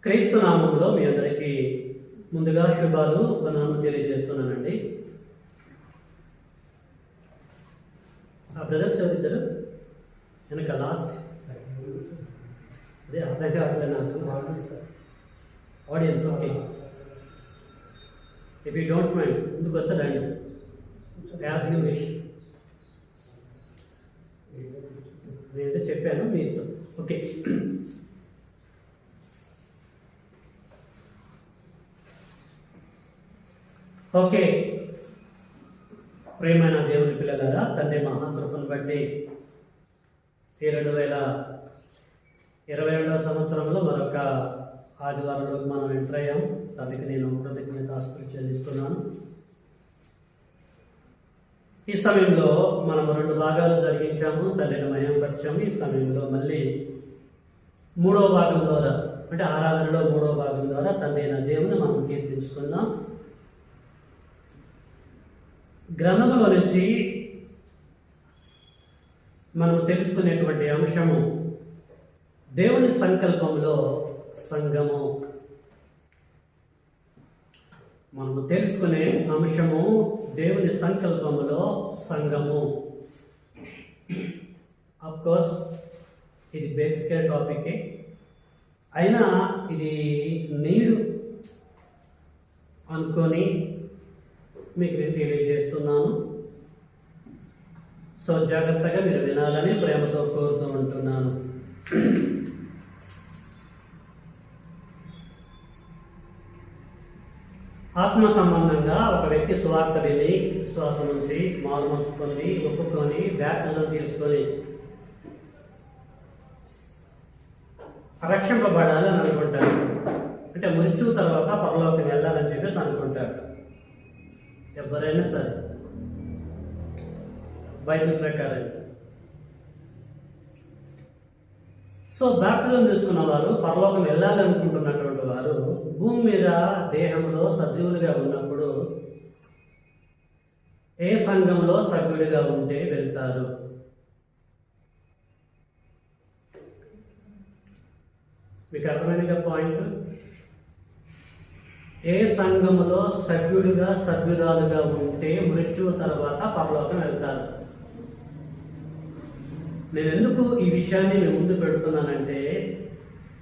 క్రీస్తు నామంలో మీ అందరికీ ముందుగా శుభాలు వందనాలు తెలియజేస్తున్నానండి. ఆ బ్రదర్స్ ఎవరిద్దరు వెనక లాస్ట్ అదే అర్థం కావట్లేదు నాకు. Audience okay, if you don't mind ముందుకు వస్తారండి. As you wish. నేనైతే చెప్పాను, మీ ఇష్టం. Okay, okay. ప్రేమైన దేవుని పిల్లలారా, తండ్రి మహాకృపను బట్టి ఈ 2022వ సంవత్సరంలో మరొక ఆదివారంలోకి మనం ఎంటర్ అయ్యాం. దానికి నేను కృతజ్ఞతాస్తుతులు చెల్లిస్తున్నాను. ఈ సమయంలో మనం 2 భాగాలు జరిగించాము, తండ్రిని మయంపరిచాము. ఈ సమయంలో మళ్ళీ 3వ భాగం ద్వారా, అంటే ఆరాధనలో 3వ భాగం ద్వారా తండ్రి అయిన దేవుని మనం కీర్తించుకుందాం. గ్రంథంలో నుంచి మనం తెలుసుకునేటువంటి అంశము దేవుని సంకల్పంలో సంఘము. మనము తెలుసుకునే అంశము దేవుని సంకల్పములో సంఘము. ఆఫ్ కోర్స్ ఇది బేసిక్ టాపికే, అయినా ఇది నీడు అనుకొని మీకు నేను తెలియజేస్తున్నాను. సో జాగ్రత్తగా మీరు వినాలని ప్రేమతో కోరుతూ ఉంటున్నాను. ఆత్మ సంబంధంగా ఒక వ్యక్తి సువార్త విని విశ్వాసం నుంచి మారు మనసు పొంది ఒప్పుకొని బ్యాప్టిజం తీసుకొని రక్షింపబడాలని అనుకుంటాడు. అంటే మృత్యువు తర్వాత పరలోకం వెళ్ళాలని చెప్పేసి అనుకుంటాడు. ఎవరైనా సరే బైబిల్ ప్రకారం. సో బ్యాప్టిజం తీసుకున్న వారు పరలోకం వెళ్ళాలనుకుంటున్నటువంటి వారు భూమి మీద దేహంలో సజీవులుగా ఉన్నప్పుడు ఏ సంఘంలో సభ్యుడిగా ఉంటే వెళ్తారు? మీకు అర్థమైనగా పాయింట్? ఏ సంఘములో సభ్యుడిగా సభ్యురాలుగా ఉంటే మృత్యువు తర్వాత పరలోకం వెళ్తారు. నేను ఎందుకు ఈ విషయాన్ని మీ ముందు పెడుతున్నానంటే,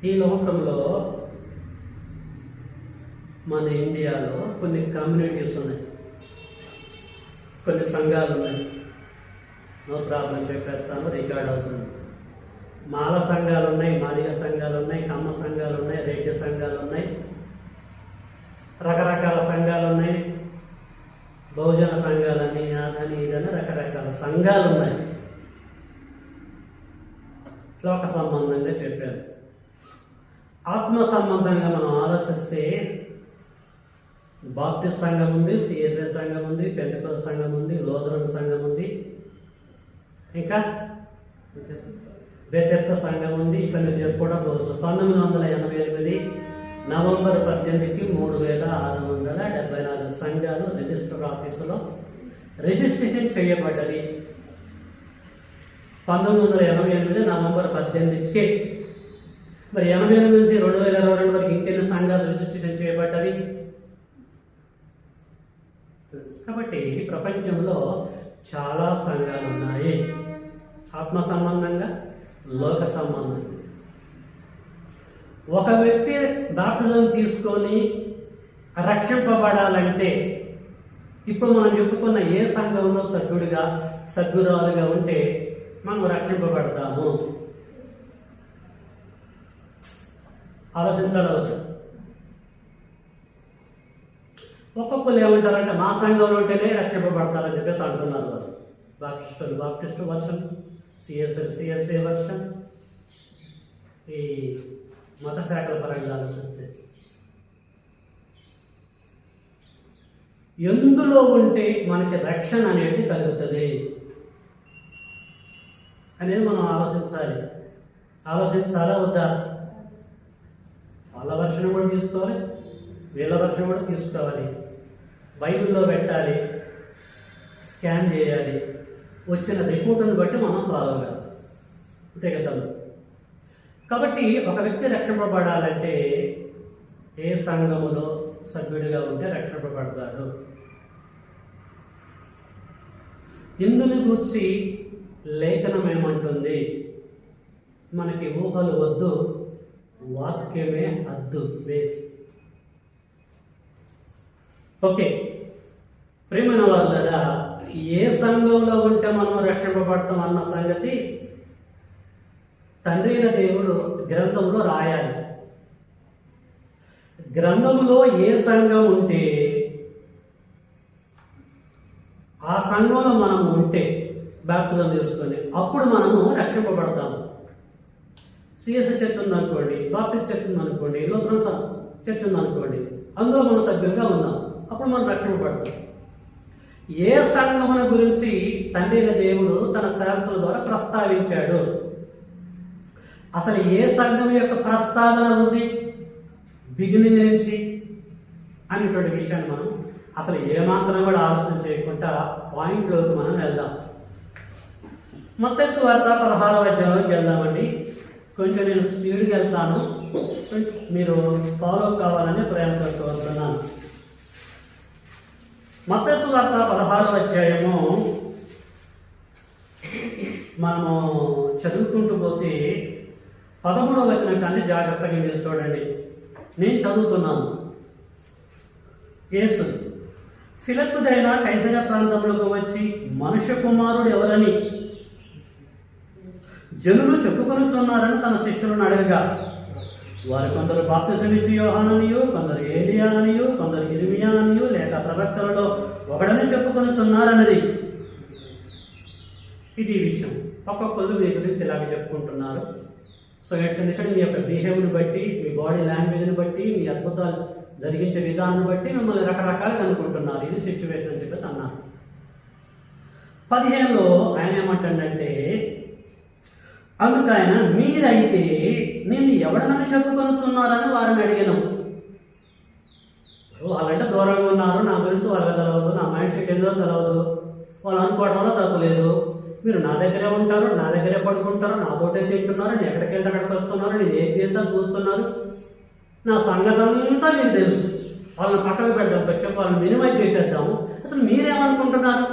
ఈ లోకంలో మన ఇండియాలో కొన్ని కమ్యూనిటీస్ ఉన్నాయి, కొన్ని సంఘాలు ఉన్నాయి. నో ప్రాబ్లం, చెప్పేస్తాను, రికార్డ్ అవుతుంది. మాల సంఘాలు ఉన్నాయి, మాదిగ సంఘాలు ఉన్నాయి, కమ్మ సంఘాలు ఉన్నాయి, రెడ్డి సంఘాలు ఉన్నాయి, రకరకాల సంఘాలు ఉన్నాయి, బహుజన సంఘాలని అదని ఇదని రకరకాల సంఘాలు ఉన్నాయి. శ్లోక సంబంధంగా చెప్పారు. ఆత్మ సంబంధంగా మనం ఆలోచిస్తే బాప్టిస్ట్ సంఘం ఉంది, సిఎస్ఐ సంఘం ఉంది, పెంతెకోస్తు సంఘం ఉంది, లూథరన్ సంఘం ఉంది, ఇంకా బెతెస్దా సంఘం ఉంది. ఇక్కడ మీరు చెప్పుకోవడం పోవచ్చు. 1988 నవంబర్ 18కి 3674 సంఘాలు రిజిస్టర్ ఆఫీసులో రిజిస్ట్రేషన్ చేయబడ్డది. 1988 నవంబర్ 18కి. మరి 88 నుంచి 2022 వరకు ఇంకెన్ని సంఘాలు రిజిస్ట్రేషన్ చేయబడ్డవి? కాబట్టి ప్రపంచంలో చాలా సంఘాలు ఉన్నాయి, ఆత్మ సంబంధంగా, లోక సంబంధంగా. ఒక వ్యక్తి బాప్టిజం తీసుకొని రక్షింపబడాలంటే ఇప్పుడు మనం చెప్పుకున్న ఏ సంఘంలో సభ్యుడిగా సభ్యురాలుగా ఉంటే మనం రక్షింపబడతాము? ఆలోచించాలవచ్చు. ఒక్కొక్కరు ఏమంటారంటే మా సంఘంలో ఉంటేనే రక్షింపబడతారని చెప్పేసి అంటున్నారు వారు. బాప్టిస్టు వర్షన్, సిఎస్ఐ వర్షన్, ఈ మత శాఖల పరంగా ఆలోచిస్తే ఎందులో ఉంటే మనకి రక్షణ అనేది కలుగుతుంది అనేది మనం ఆలోచించాలా వద్దా? వాళ్ళ వర్షం కూడా తీసుకోవాలి, వీళ్ళ వర్షం కూడా తీసుకోవాలి, బైబిల్లో పెట్టాలి, స్కాన్ చేయాలి, వచ్చిన రిపోర్ట్ని బట్టి మనం ఫాలో అవ్వాలి. అంతే కదా. కాబట్టి ఒక వ్యక్తి రక్షింపబడాలంటే ఏ సంఘములో సభ్యుడిగా ఉంటే రక్షింపబడతాడు. ఇందుని గూర్చి లేఖనం ఏమంటుంది? మనకి ఊహలు వద్దు, వాక్యమే అద్దు, బేస్. ఓకే, ప్రేమైన వాళ్ళరా, ఏ సంఘంలో ఉంటే మనం రక్షింపబడతాం అన్న సంగతి తండ్రి అయిన దేవుడు గ్రంథంలో రాయాలి. గ్రంథంలో ఏ సంఘం ఉంటే ఆ సంఘంలో మనము ఉంటే బాప్టిజం తీసుకొని అప్పుడు మనము రక్షింపబడతాము. సిఎస్ఐ చర్చ్ ఉందనుకోండి, బాప్టిస్ట్ చర్చ్ ఉందనుకోండి, లూథరన్ చర్చ్ ఉందనుకోండి, అందులో మనం సభ్యులుగా ఉందాం, అప్పుడు మనం రక్షింపబడతాం. ఏ సంఘముల గురించి తండ్రి అయిన దేవుడు తన సేవకుల ద్వారా ప్రస్తావించాడు? అసలు ఏ సంఘం యొక్క ప్రస్తావన ఉంది బిగినింగ్ నుంచి అనేటువంటి విషయాన్ని మనం అసలు ఏమాత్రం కూడా ఆలోచన చేయకుండా పాయింట్లోకి మనం వెళ్దాం. మత్తయి సువార్త 16వ అధ్యాయంలోకి వెళ్దామండి. కొంచెం నేను స్పీడ్గా వెళ్తాను, మీరు ఫాలో కావాలని ప్రయత్నిస్తున్నాను. మత్తయి సువార్త 16వ అధ్యాయము మనము చదువుకుంటూ పోతే 13వ వచనం కానీ జాగ్రత్తగా మీరు చూడండి. నేను చదువుతున్నాను. యేసు ఫిలిప్పుదైన కైసరయ ప్రాంతంలోకి వచ్చి మనుష్య కుమారుడు ఎవరని జనులు చెప్పుకొనుచున్నారని తన శిష్యులను అడగగా, వారు కొందరు బాప్తిసమిచ్చి యోహాననియు, కొందరు ఏలియాననియు, కొందరు ఇర్మియాననియు లేక ప్రవక్తలలో ఒకడని చెప్పుకొనుచున్నారన్నది. ఇది విషయం. ఒక్కొక్కళ్ళు మీ గురించి ఇలాగ చెప్పుకుంటున్నారు. సో ఇట్స్ ఎందుకంటే మీ యొక్క బిహేవియర్ని బట్టి, మీ బాడీ లాంగ్వేజ్ని బట్టి, మీ అద్భుతాలు జరిగించే విధానాన్ని బట్టి మిమ్మల్ని రకరకాలుగా అనుకుంటున్నారు. ఇది సిచ్యువేషన్ అని చెప్పేసి అన్నారు. 15లో ఆయన ఏమంటాడంటే, అందుకు ఆయన మీరైతే నేను ఎవడనని చెప్పుకొనుచున్నారని వారిని అడిగాను. వాళ్ళంటే దూరంగా ఉన్నారు, నా గురించి వాళ్ళకి తెలవదు, నా మైండ్ సెట్ ఏందో తెలవదు, వాళ్ళు అనుకోవడం వల్ల తప్పులేదు. మీరు నా దగ్గరే ఉంటారు, నా దగ్గరే పడుకుంటారు, నాతోటే తింటున్నారు, నేను ఎక్కడికి వెళ్తే అక్కడికి వస్తున్నారు, నేను ఏం చేస్తా చూస్తున్నారు, నా సంగతి అంతా మీకు తెలుసు. వాళ్ళని పక్కన పెడదాం, కొంచెం వాళ్ళని మినిమైజ్ చేసేద్దాము. అసలు మీరేమనుకుంటున్నారు?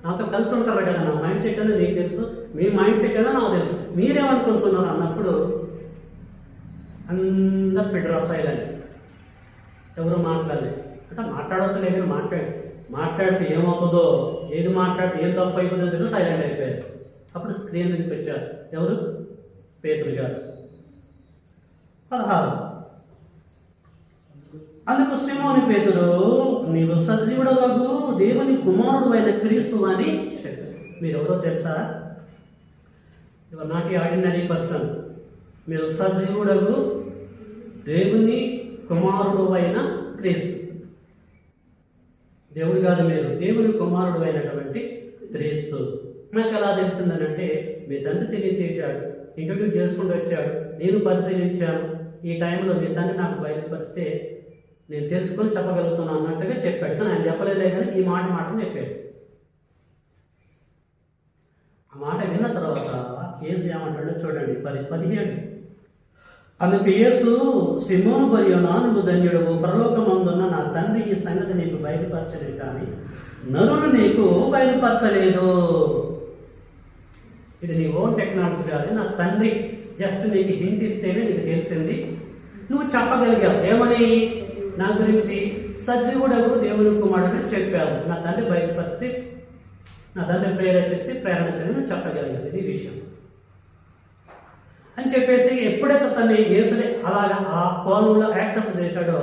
నాతో కలిసి ఉంటారు కదా, నా మైండ్ సెట్ అనేది మీకు తెలుసు, మీ మైండ్ సెట్ అనేది నాకు తెలుసు, మీరేమనుకుంటున్నారు అన్నప్పుడు అందరు ఫిల్టర్ ఆఫ్ సైలెంట్, ఎవరు మాట్లాడలేదు. అంటే మాట్లాడవచ్చు లేదు, మాట్లాడితే ఏమవుతుందో, ఏది మాట్లాడితే ఏం తప్పు అయిపోతుందో చెప్పి సైలెంట్ అయిపోయారు. అప్పుడు స్క్రీన్ మీదకి వచ్చారు ఎవరు? పేతురు గారు. 16 అందుకు సిమోను పేతురు, నీవు సజీవుడవగు దేవుని కుమారుడు అయిన క్రీస్తు అని చెప్పారు. మీరు ఎవరో తెలుసా? Your not a ordinary person. మీరు సజీవుడగు దేవుని కుమారుడు అయిన క్రీస్తు. దేవుడు కాదు, మీరు దేవుని కుమారుడు అయినటువంటి క్రీస్తు. నాకు ఎలా తెలిసిందనంటే, మీ తండ్రి తెలియచేశాడు, ఇంట్రడ్యూస్ చేసుకుంటూ వచ్చాడు, నేను పరిశీలించాను, ఈ టైంలో మీ తండ్రి నాకు బయలుపరిస్తే నేను తెలుసుకొని చెప్పగలుగుతున్నాను అన్నట్టుగా చెప్పాడు. కానీ ఆయన చెప్పలేదే కానీ ఈ మాటను చెప్పాడు. ఆ మాట విన్న తర్వాత యేసు ఏమంటాడో చూడండి. 17 అందుకు యేసు, సిమోను బర్యోనా, నువ్వు ధన్యుడవు, పరలోకమందున్న నా తండ్రి ఈ సంగతి నీకు బయలుపరచలేదు, కానీ నరులు నీకు బయలుపరచలేదు. ఇది నీ ఓన్ టెక్నాలజీ కాదు, నా తండ్రి జస్ట్ నీకు హింట్ ఇస్తేనే నీకు తెలిసింది, నువ్వు చెప్పగలిగావు. ఏమని? నా గురించి సజీవుడగు దేవుని కుమారుడు చెప్పావు, నా తండ్రి బయలుపరిస్తే, నా తండ్రి ప్రేరేపిస్తే ప్రేరణించని నువ్వు చెప్పగలిగావు. ఇది విషయం అని చెప్పేసి ఎప్పుడైతే తను యేసుని అలాగా ఆ కోణంలో యాక్సెప్ట్ చేశాడో,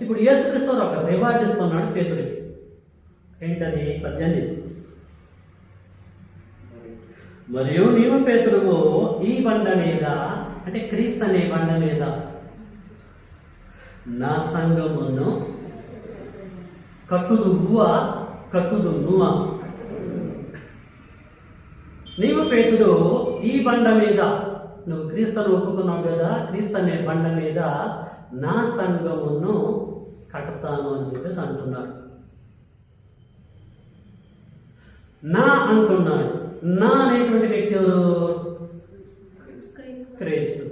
ఇప్పుడు యేసుక్రీస్తు ఒక రివార్డ్ ఇస్తున్నాడు పేతురికి. ఏంటది? 18 మరియు నీవు పేతురువు ఈ బండ మీద, అంటే క్రీస్తు అనే బండ మీద నా సంఘమును కట్టుదు నువ్వా. నీవు పేతురు ఈ బండ మీద, నువ్వు క్రీస్తును ఒప్పుకున్నావు కదా, క్రీస్తు అనే బండ మీద నా సంఘమును కడతాను అని చెప్పేసి అంటున్నాడు. నా అంటున్నాడు. నా అనేటువంటి వ్యక్తి ఎవరు? క్రీస్తు.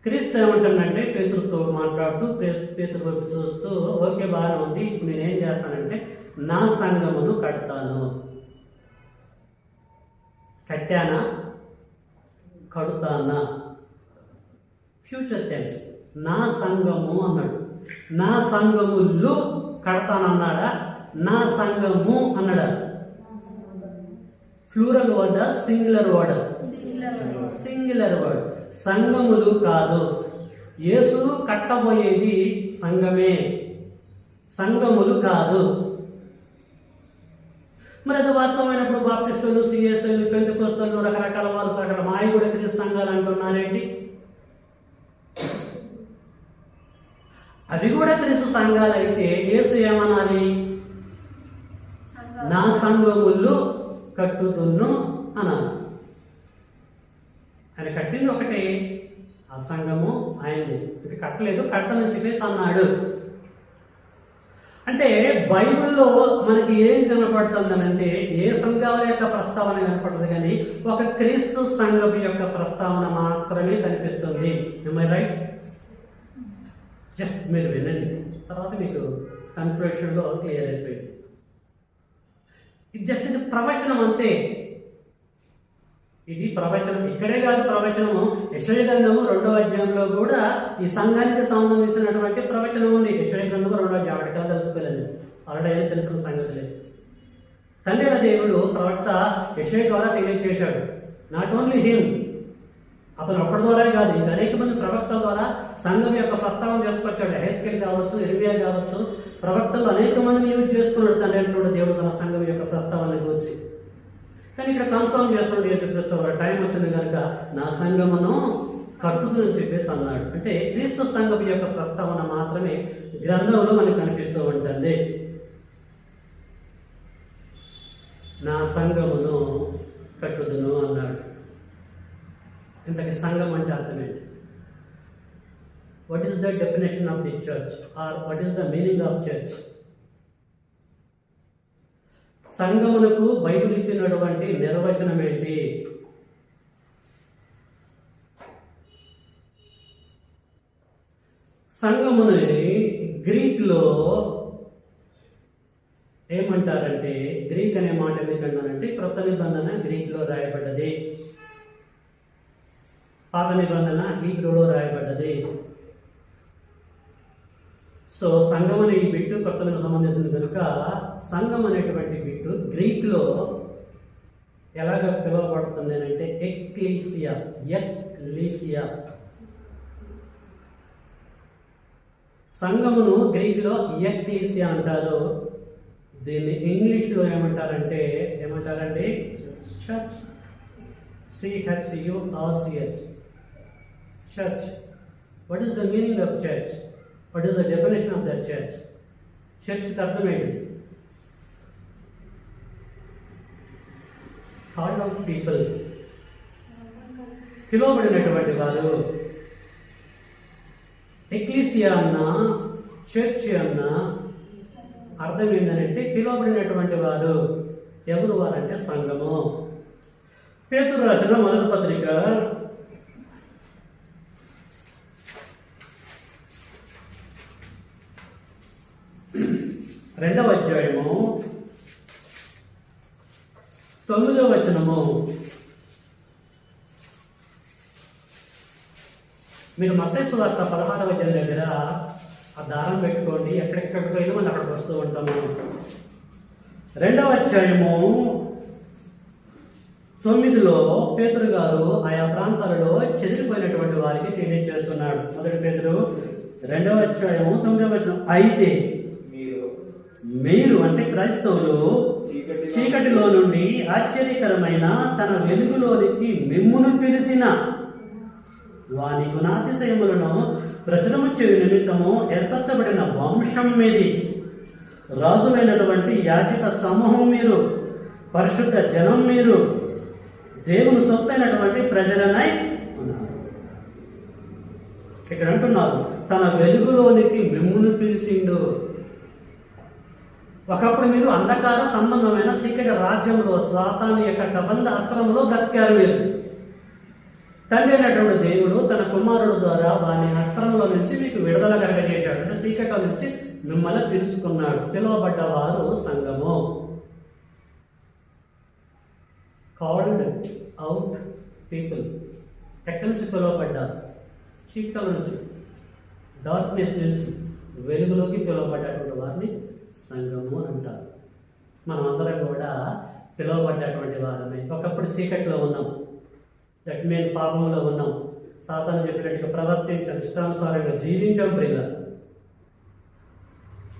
క్రీస్తు ఏమంటానంటే పేతురుతో మాట్లాడుతూ పేతురు వైపు చూస్తూ, ఓకే బాగానే ఉంది, ఇప్పుడు నేనేం చేస్తానంటే నా సంఘమును కడతాను. కట్టానా, కడుతానా? Future tense. నా సంఘము అన్నాడు. నా సంఘములు కడతానన్నాడా, నా సంఘము అన్నాడా? Plural word, singular word? Singular word. సంఘములు కాదు. యేసు కట్టబోయేది సంఘమే, సంఘములు కాదు. మరి అది వాస్తవమైనప్పుడు బాప్టిస్టులు, సిఎస్ఐలు, పెంతెకోస్తలు, రకరకాల వాళ్ళు సకల మాయగుడ క్రీస్తు సంఘాలు అంటున్నారేంటి? అవి కూడా క్రీస్తు సంఘాలు అయితే యేసు ఏమనాలి? నా సంఘములు కట్టుదును అనాలి. ఆయన కట్టింది ఒకటే, ఆ సంఘము ఆయనది. ఇది కట్టలేదు, కడతానని చెప్పేసి అన్నాడు. అంటే బైబిల్లో మనకి ఏం కనపడుతుందనంటే ఏ సంఘాల యొక్క ప్రస్తావన కనపడుతుంది, కానీ ఒక క్రీస్తు సంఘం యొక్క ప్రస్తావన మాత్రమే కనిపిస్తుంది. am I right? జస్ట్ మీరు వినండి, తర్వాత మీకు కన్క్లూషన్లో క్లియర్ అయిపోయింది. ఇది ప్రవచనం అంతే. ఇది ప్రవచనం. ఇక్కడే కాదు ప్రవచనము, యెషయా గ్రంథము 2వ అధ్యాయంలో కూడా ఈ సంఘానికి సంబంధించినటువంటి ప్రవచనం ఉంది. యెషయా గ్రంథము 2వ అధ్యాయం అక్కడ తెలుసుకోలేదు, ఆల్రెడీ ఏం తెలుసుకున్న సంగతి లేదు. తండ్రి దేవుడు ప్రవక్త యెషయా ద్వారా తెలియజేశాడు. నాట్ ఓన్లీ హిమ్, అతను ఒక్కడి ద్వారా కాదు, ఇంకా అనేక మంది ప్రవక్తల ద్వారా సంఘం యొక్క ప్రస్తావన చేసుకొచ్చాడు. హెస్కేల్ కావచ్చు, ఇర్మియా కావచ్చు, ప్రవక్తలు అనేక మందిని యూజ్ చేసుకున్నాడు తండ్రి దేవుడు తన సంఘం యొక్క ప్రస్తావన గురించి. కానీ ఇక్కడ కన్ఫర్మ్ చేస్తున్నాడు యేసుక్రీస్తు వారు, టైం వచ్చింది కనుక నా సంఘమును కట్టుదని చెప్పేసి అన్నాడు. అంటే క్రీస్తు సంఘం యొక్క ప్రస్తావన మాత్రమే గ్రంథంలో మనకు కనిపిస్తూ ఉంటుంది. నా సంఘమును కట్టుదును అన్నాడు. ఇంతకీ సంఘం అంటే అర్థమేంటి? What is the definition of the church, or what is the meaning of church? సంఘమునకు బైబిల్ ఇచ్చినటువంటి నిర్వచనం ఏంటి? సంఘముని గ్రీక్లో ఏమంటారంటే, గ్రీక్ అనే మాట ఎందుకంటారంటే క్రొత్త నిబంధన గ్రీక్లో రాయబడ్డది, పాత నిబంధన హీబ్రూలో రాయబడ్డది. సో సంఘం అనే ఈ బిట్టు కొత్తలకు సంబంధించింది కనుక సంఘం అనేటువంటి బిట్టు గ్రీక్లో ఎలాగ పిలువబడుతుంది అంటే ఎక్లీసియా. ఎక్లీసియా సంఘమును గ్రీక్లో ఎక్లీసియా అంటారు. దీన్ని ఇంగ్లీష్లో ఏమంటారంటే church. CHURCH. Church. What is the meaning of church? What is the definition of that church? Church అర్థం ఏంటిది? కాల్డ్ ఆఫ్ పీపుల్, పిలువబడినటువంటి వారు. ఎక్లీసియా అన్న, చర్చ్ అన్న అర్థం ఏంటంటే పిలువబడినటువంటి వారు. ఎవరు వారంటే సంఘము. పేతురు రాసిన మొదటి పత్రిక 2వ అధ్యాయము 9వ వచనము. మీరు మత్తయి సువార్త 16వ అధ్యాయం దగ్గర ఆ దారం పెట్టుకోండి, ఎక్కడెక్కడికి వెళ్ళి మనం అక్కడికి వస్తూ ఉంటాము. 2వ అధ్యాయము 9లో పేతురు గారు ఆయా ప్రాంతాలలో చెదిరిపోయినటువంటి వారికి తెలియజేస్తున్నాడు. మొదటి పేతురు 2వ అధ్యాయము 9వ వచనం. అయితే మీరు అంటే క్రైస్తవులు చీకటిలో నుండి ఆశ్చర్యకరమైన తన వెలుగులోనికి మిమ్మును పిలిచిన వాని గుణాతిశయములను ప్రచురము చేయు నిమిత్తము ఏర్పరచబడిన వంశం మీది, రాజులైనటువంటి యాజక సమూహం మీరు, పరిశుద్ధ జనం మీరు, దేవుని సొత్తైనటువంటి ప్రజలనై ఉన్నారు. ఇక్కడ అంటున్నారు తన వెలుగులోనికి మిమ్మును పిలిచిండు. ఒకప్పుడు మీరు అంధకార సంబంధమైన చీకటి రాజ్యంలో సాతాను యొక్క కబంధ అస్త్రంలో బ్రతికారు. మీరు తండ్రి అయినటువంటి దేవుడు తన కుమారుడు ద్వారా వాని హస్తంలో నుంచి మీకు విడుదల కలగజేశాడు. అంటే చీకటి నుంచి మిమ్మల్ని తెలుసుకున్నాడు. పిలువబడ్డ వారు సంఘము. Called out people. ఎక్కడి నుంచి పిలువబడ్డారు? చీకటి నుంచి, డార్క్నెస్ నుంచి వెలుగులోకి పిలువబడ్డటువంటి వారిని సంఘము అంటారు. మనమందరం కూడా పిలువబడ్డటువంటి వారమే. ఒకప్పుడు చీకట్లో ఉన్నాం, దట్ మీన్ పాపంలో ఉన్నాం, సాతాను చెప్పినట్టుగా ప్రవర్తించాం, ఇష్టానుసారంగా జీవించాం ప్రియుల.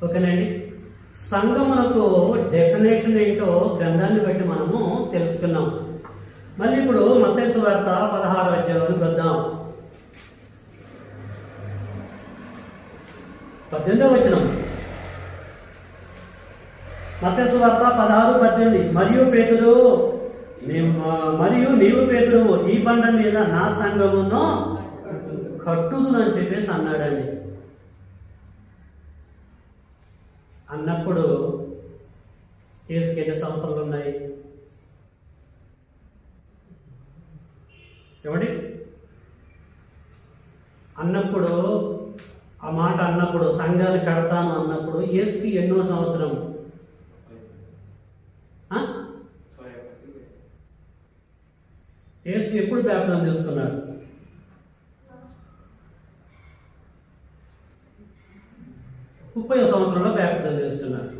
ఓకేనండి. సంఘమునకు డెఫినేషన్ ఏంటో గ్రంథాన్ని బట్టి మనము తెలుసుకున్నాం. మళ్ళీ ఇప్పుడు మత్తయి సువార్త 16వ అధ్యాయానికి వద్దాం. 18వ వచనం. మత్తయి సువార్త 16:18. మరియు నీవు పేతురువు, ఈ బండ మీద నా సంఘమును కట్టుదునని చెప్పేసి అన్నాడండి. అన్నప్పుడు యేసుకి ఎన్ని సంవత్సరాలు ఉన్నాయి? ఏమండి? అన్నప్పుడు ఆ మాట అన్నప్పుడు, సంఘాన్ని కడతాను అన్నప్పుడు యేసుకి ఎన్నో సంవత్సరం? యేసు ఎప్పుడు బ్యాప్టిజం తీసుకున్నాడు? ముప్పై సంవత్సరంలో బ్యాప్టిజం తీసుకున్నాడు.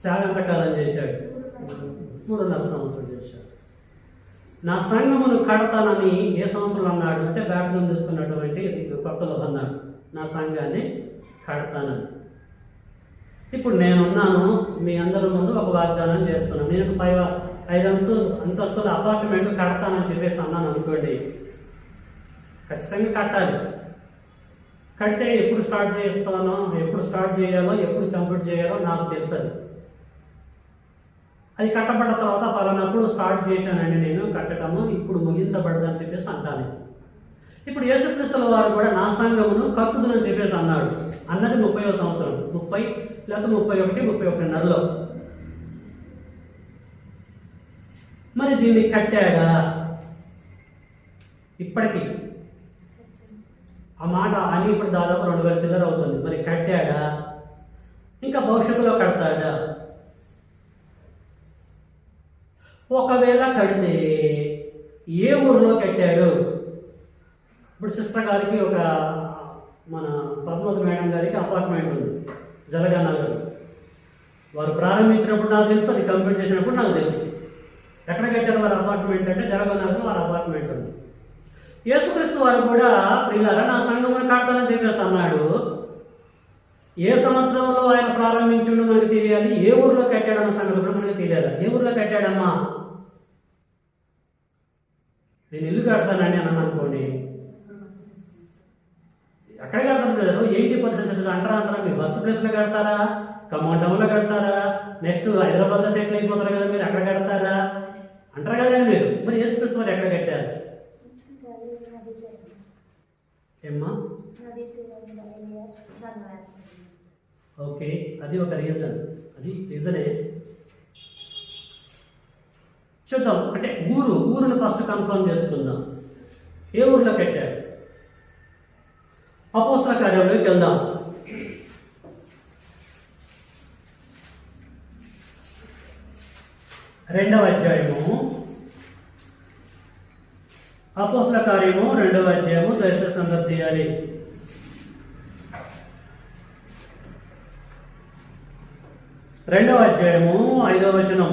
సేవ ఎంతకాలం చేశాడు? 3.5 సంవత్సరాలు చేశాడు. నా సంఘమును కడతానని ఏ సంవత్సరం అన్నాడు అంటే బ్యాప్టిజం తీసుకున్నటువంటి కొత్తలో అన్నాడు, నా సంఘాన్ని కడతానని. ఇప్పుడు నేనున్నాను, మీ అందరి ముందు ఒక వాగ్దానం చేస్తున్నాను. నేను 5 అంతస్తుల అపార్ట్మెంట్ కడతానని చెప్పేసి అన్నాను అనుకోండి, ఖచ్చితంగా కట్టాలి. కడితే ఎప్పుడు స్టార్ట్ చేస్తానో, ఎప్పుడు స్టార్ట్ చేయాలో, ఎప్పుడు కంప్లీట్ చేయాలో నాకు తెలుసు. అది కట్టబడ్డ తర్వాత పలానప్పుడు స్టార్ట్ చేశానండి నేను కట్టడము, ఇప్పుడు ముగించబడదని చెప్పేసి అంటాను. ఇప్పుడు యేసుక్రీస్తుల వారు కూడా నా సంఘమును కట్టుదునని చెప్పేసి అన్నాడు. అన్నది 30వ సంవత్సరం, 30 లేకపోతే 31, 31.5లో. మరి దీన్ని కట్టాడా? ఇప్పటికీ ఆ మాట అని ఇప్పుడు దాదాపు 2000 చిల్లర అవుతుంది. మరి కట్టాడా? ఇంకా భవిష్యత్తులో కడతాడా? ఒకవేళ కడితే ఏ ఊరిలో కట్టాడు? ఇప్పుడు సిస్టర్ గారికి ఒక మన పద్మవతి మేడం గారికి అపార్ట్మెంట్ ఉంది జలగనగర్. వారు ప్రారంభించినప్పుడు నాకు తెలుసు, అది కంప్లీట్ చేసినప్పుడు నాకు తెలుసు. ఎక్కడ కట్టారు వారి అపార్ట్మెంట్ అంటే జలగనగర్లో వారి అపార్ట్మెంట్ ఉంది. యేసుక్రీస్తు వారు కూడా ప్రియులారా నా సంఘమును కడతానని చెప్పేసి అన్నాడు. ఏ సంవత్సరంలో ఆయన ప్రారంభించిండో మనకు తెలియాలి, ఏ ఊరిలో కట్టాడన్న సంగతి కూడా మనకు తెలియాలి. ఏ ఊరిలో కట్టాడమ్మా? నేను ఇల్లు కడతానండి అని అనుకోండి, ఎక్కడ కడతాను బ్రదరు? 80% చెప్పేసి అంటారా? మీ బర్త్ ప్లేస్లో కడతారా? ఖమ్మం టౌన్లో కడతారా? నెక్స్ట్ హైదరాబాద్లో సెటిల్ అయిపోతారు కదా, మీరు అక్కడ కడతారా అంటారు కదండి మీరు. మరి యేసుక్రీస్తు వారు ఎక్కడ కట్టారు? ఏమ్మా? ఓకే, అది ఒక రీజన్. అది రీజనే. చూద్దాం. అంటే ఊరును ఫస్ట్ కన్ఫర్మ్ చేసుకుందాం. ఏ ఊర్లో కట్టాడు? అపోస్తల కార్యంలోకి వెళ్దాం. రెండవ అధ్యాయము, అపోస్తల కార్యము 2వ అధ్యాయము. దయచేసి సందర్భ తీయాలి. 2వ అధ్యాయము 5వ వచనం.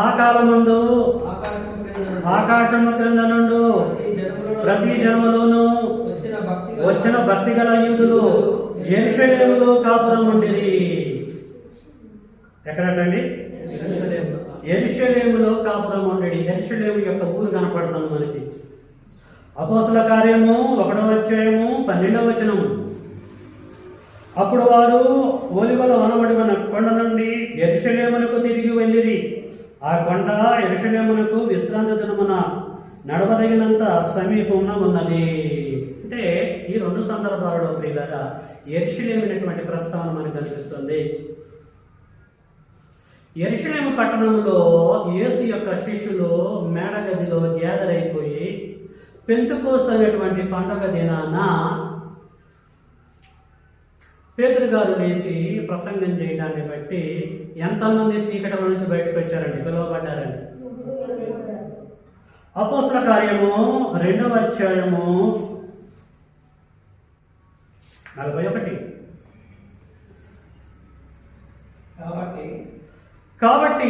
ఆ కాలమందు ఆకాశము క్రింద నుండు ప్రతి జనములోను వచ్చిన భక్తి గల యూదులు యెరూషలేములో కాపురం ఉండిరి. ఎక్కడటండి? యెరూషలేములో కాపురం ఉండేది. యెరూషలేము యొక్క ఊరు కనపడుతుంది మనకి. అపోస్తల కార్యము 1వ అధ్యాయము 12వ వచనం. అప్పుడు వారు ఒలివల వనబడిన కొండ నుండి యెరూషలేమునకు తిరిగి వెళ్ళిరి. ఆ కొండ యెరూషలేమునకు విశ్రాంతి దినమున నడవదగినంత సమీపంలో ఉన్నది. అంటే ఈ 2 సందర్భాలలో ప్రియులారా యెరూషలేము అనేటువంటి ప్రస్తావన మనకు కనిపిస్తుంది. యెరూషలేము పట్టణంలో యేసు యొక్క శిష్యులు మేడగదిలో గ్యాదర్ అయిపోయి పెంతెకోస్తు అనేటువంటి పండుగ దినాన పేతురు గారు లేచి ప్రసంగం చేయడాన్ని బట్టి ఎంతమంది చీకటి నుంచి బయటకు వచ్చారండి, పిలువబడ్డారండి? అపోస్తల కార్యము 2వ అధ్యాయము 41. కాబట్టి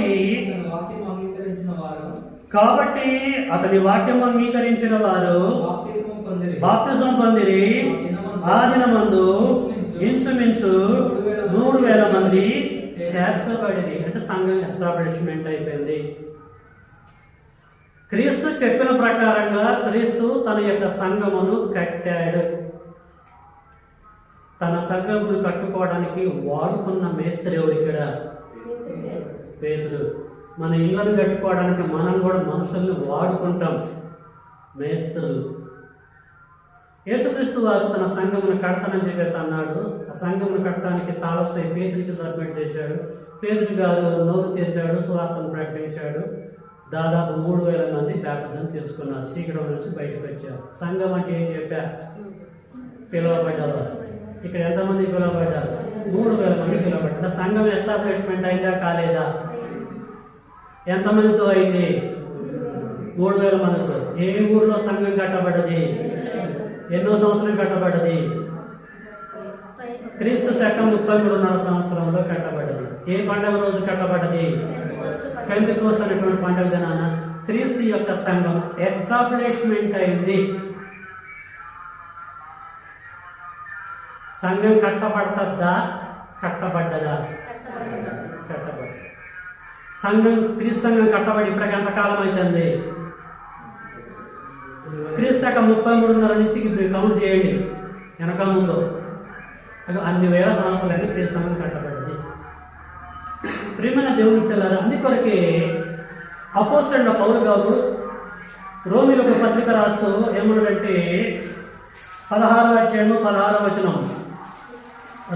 అతని వాక్యం అంగీకరించిన వారు బాప్తిసం పొందిరి. ఆ దినమందు ఇంచుమించు 3,000 మంది చేర్చబడింది. అంటే సంఘం ఎస్టాబ్లిష్మెంట్ అయిపోయింది. క్రీస్తు చెప్పిన ప్రకారంగా క్రీస్తు తన యొక్క సంఘమును కట్టాడు. తన సంఘమును కట్టుకోవడానికి వాడుకున్న మేస్త్రి ఎవరు ఇక్కడ? పేతురు. మన ఇళ్ళను కట్టుకోవడానికి మనం కూడా మనుషుల్ని వాడుకుంటాం, మేస్త్రులు. యేసుక్రీస్తు వారు తన సంఘమును కడతానని చెప్పేసి అన్నాడు. ఆ సంఘమును కట్టడానికి తాళసై పేతురికి సబ్మిట్ చేశాడు. పేతురు గారు నోరు తెరిచాడు, సువార్తను ప్రకటించాడు. దాదాపు 3,000 మంది బ్యాప్టిజం తీసుకున్నారు, చీకటి నుంచి బయటకు వచ్చారు. సంఘం అంటే ఏం చెప్పా? పిలువబడ్డారు. ఇక్కడ ఎంతమంది పిలువబడ్డారు? 3,000 మంది పిలువబడ్డారు. సంఘం ఎస్టాబ్లిష్మెంట్ అయిందా కాలేదా? ఎంతమందితో అయింది? 3,000 మందితో. ఏ ఊర్లో సంఘం కట్టబడ్డది? ఎన్నో సంవత్సరం కట్టబడ్డది? క్రీస్తు శకం 33వ సంవత్సరంలో కట్టబడ్డది. ఏ పండుగ రోజు కట్టబడ్డది? పెంతెకోస్తు అనేటువంటి పండుగ దినాన క్రీస్తు యొక్క సంఘం ఎస్టాబ్లిష్మెంట్ అయింది. సంఘం కట్టబడతద్దా? కట్టబడ్డదా? కట్టబడ్డ. సంఘం, క్రీస్తు సంఘం కట్టబడి ఇప్పటికి ఎంతకాలం అవుతుంది? క్రీస్తు శకం 33 నుంచి కౌంట్ చేయండి, వెనక ముందు అన్ని వేల సంవత్సరాలన్నీ క్రీస్తు సంఘం కట్టబడ్డది. ప్రియమైన దేవుని పిల్లలు, అందుకొరకే అపోస్తలుడైన పౌలు గారు రోమీయులకు పత్రిక రాస్తూ ఏమన్నాడంటే 16వ అధ్యాయము 16వ వచనం,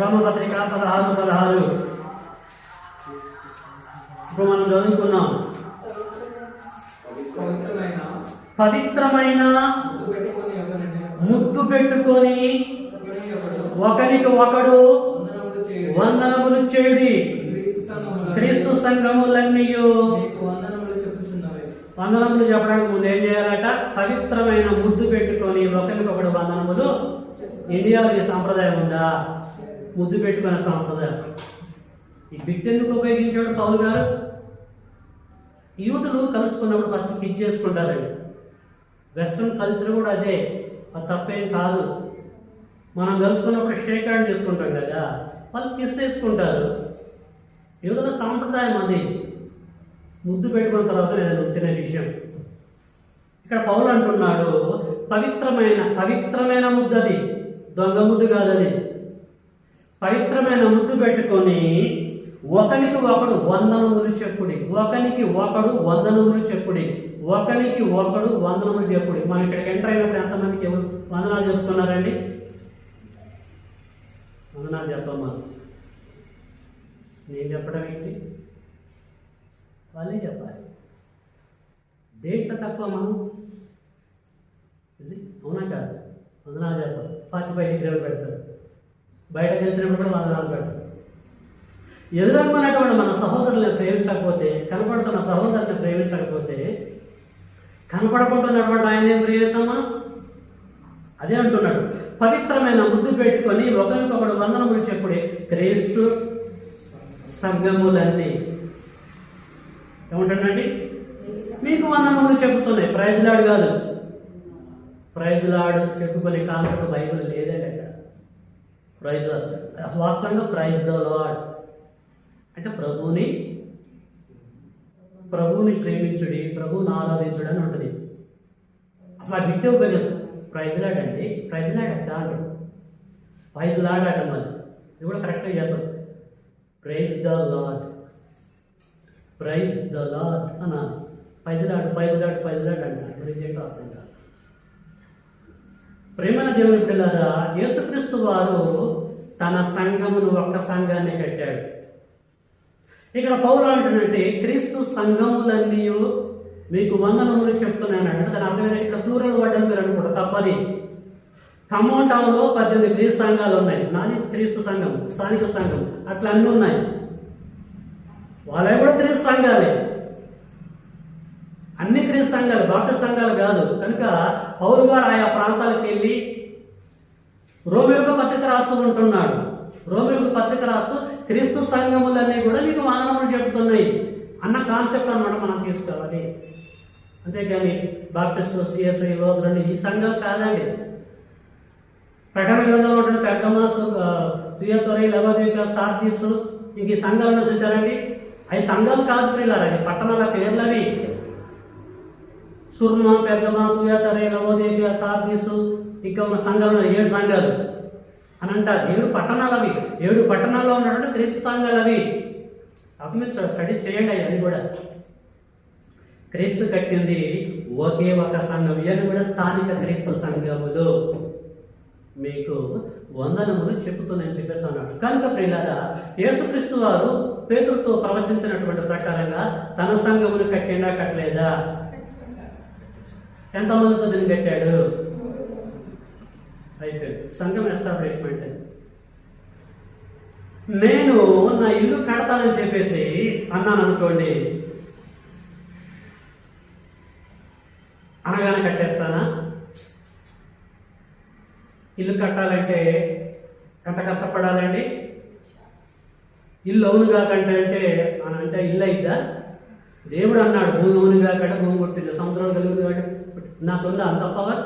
రోమపత్రిక 16:16. ఇప్పుడు మనం చదువుకున్నాం. పవిత్రమైన ముద్దు పెట్టుకొని ఒకరికి ఒకడు వందనములు చేయుడి. క్రీస్తు సంఘములన్నీ వందనములు చెప్పడానికి ముందు ఏం చేయాలట? పవిత్రమైన ముద్దు పెట్టుకొని ఒకరికొకడు వందనములు. ఇండియాలో ఈ సాంప్రదాయం ఉందా? ముద్దు పెట్టుకునే సాంప్రదాయం. ఈ బిట్ ఎందుకు ఉపయోగించాడు పౌలు గారు? యూతులు కలుసుకున్నప్పుడు ఫస్ట్ కిస్ చేసుకుంటారండి. వెస్ట్రన్ కల్చర్ కూడా అదే, అది తప్పేం కాదు. మనం కలుసుకున్నప్పుడు షేక్ హ్యాండ్ చేసుకుంటాం కదా, వాళ్ళు కిస్ చేసుకుంటారు. యూతుల సాంప్రదాయం అది. ముద్దు పెట్టుకున్న తర్వాత నేను ఉంటున్న విషయం. ఇక్కడ పౌలు అంటున్నాడు పవిత్రమైన ముద్దు, అది దొంగ ముద్దు కాదు. అది పవిత్రమైన ముద్దు పెట్టుకొని ఒకనికి ఒకడు వందనములు చెప్పుడి. ఒకనికి ఒకడు వందనములు చెప్పుడి. ఒకనికి ఒకడు వందనములు చెప్పుడి. మనం ఇక్కడికి ఎంటర్ అయినప్పుడు ఎంతమందికి ఎవరు వందనాలు చెప్పుకున్నారండి? వందనాలు చెప్పమ్మా. నేను చెప్పడం ఏంటి? వాళ్ళే చెప్పాలి. దేంట్లో తక్కువ మనం? అవునా కాదు? వందనాలు చెప్పాలి. 45 డిగ్రీలు పెడతారు. బయట తెలిసినప్పుడు కూడా వందనాలు పెడతారు. ఎదురమ్మన్నటువంటి మన సహోదరులను ప్రేమించకపోతే, కనపడుతున్న సహోదరుని ప్రేమించకపోతే, కనపడకుంటున్నటువంటి ఆయన ఏం ప్రేమిస్తామా? అదే అంటున్నాడు, పవిత్రమైన ముద్దు పెట్టుకొని ఒకరికొకడు వందనములు చెప్పుడే క్రీస్తు సంఘములన్నీ. ఏమంటాడండి? మీకు వందనములు చెప్పుతున్నాయి. ప్రైజ్ లాడ్ కాదు. ప్రైజ్ లాడ్ చెప్పుకునే కాన్సెప్ట్ బైబిల్ లేదండి. అక్కడ ప్రైజ్ వాస్తవంగా ప్రైజ్ ద లార్డ్ అంటే ప్రభువుని ప్రేమించుడి, ప్రభువుని ఆరాధించుడు అని ఉంటుంది. అసలు ఆ బిట్టే ఉపయోగం. ప్రైజ్ లాడ్ అండి, ప్రైజ్ లాడ్ అట్ట అంటారు. ప్రైజ్ లాడ్ అంటాం. అది ఇది కూడా కరెక్ట్గా చెప్పరు. Praise the Lord, praise the Lord అన్నారు. ప్రైజ్ లాడ్ అంటారు. గురించి ఏంటో అర్థం కాదు. ప్రేమన దేవుని బిడ్డలారా, యేసుక్రీస్తు వారు తన సంఘమును ఒక్క సంఘాన్ని కట్టాడు. ఇక్కడ పౌలు అంటున్నట్టే క్రీస్తు సంఘములన్నీ మీకు వందనములు చెప్తున్నాను అంటే దాని అర్థం ఏంటంటే ఇక్కడ ప్లూరల్ వర్డ్ అని మీరు అనుకుంటారు, తప్పది. ఖమ్మం టౌన్లో 18 క్రీస్తు సంఘాలు ఉన్నాయి. నాది క్రీస్తు సంఘం, స్థానిక సంఘం, అట్లా అన్నీ ఉన్నాయి. వాళ్ళవి కూడా క్రీస్తు సంఘాలే, అన్ని క్రీస్తు సంఘాలు, బాప్టిస్ట్ సంఘాలు కాదు. కనుక పౌలు గారు ఆయా ప్రాంతాలకు వెళ్ళి రోమిలకు పత్రిక రాస్తూ ఉంటున్నాడు. రోమిలకు పత్రిక రాస్తూ క్రీస్తు సంఘములన్నీ కూడా మీకు వందనములు చెప్తున్నాయి అన్న కాన్సెప్ట్ అన్నమాట మనం తీసుకోవాలి. అంతేగాని బాప్టిస్టు, సిఎస్ఐ, లోతులని ఈ సంఘాలు కాదండి. ప్రకటన గ్రంథంలో ఉంటుంది పెర్గమస్, తుయతొరై, లవోదిక, సార్దీస్, ఇంక ఈ సంఘాలను చూసారండి. అవి సంఘాలు కాదు ప్రియులారా, అవి పట్టణాల పేర్లవి. సుర్మ, పెర్గమ, తుయతొరై, లవోదిక, సార్దీస్, ఇంకా ఉన్న సంఘాలు 7 సంఘాలు అని అంటారు. 7 పట్టణాలు అవి. 7 పట్టణాల్లో ఉన్నటువంటి క్రీస్తు సంఘాలు అవి. అప్పుడు మీరు స్టడీ చేయండి అవన్నీ కూడా. క్రీస్తు కట్టింది ఒకే ఒక సంఘం, ఇవన్నీ కూడా స్థానిక క్రీస్తు సంఘములు. మీకు వందనములు చెప్పుతున్నాయని చెప్పేసి అన్నాడు. కనుక ప్రియులారా, యేసుక్రీస్తు వారు పేతురుతో ప్రవచించినటువంటి ప్రకారంగా తన సంఘమును కట్టిండా కట్టలేదా? ఎంతమందితో దీన్ని కట్టాడు? అయిపోయింది, సంఘం ఎస్టాబ్లిష్మెంట్. నేను నా ఇల్లు కడతానని చెప్పేసి అన్నాను అనుకోండి, అనగానే కట్టేస్తానా? ఇల్లు కట్టాలంటే ఎంత కష్టపడాలండి? ఇల్లు అవునుగా కంటే అంటే ఇల్లు అయిద్దా? దేవుడు అన్నాడు భూమి అవునుగా కంటే భూమి కొట్టింది, సముద్రం కలుగుతుంది కాబట్టి. నాకుందా అంత పవర్?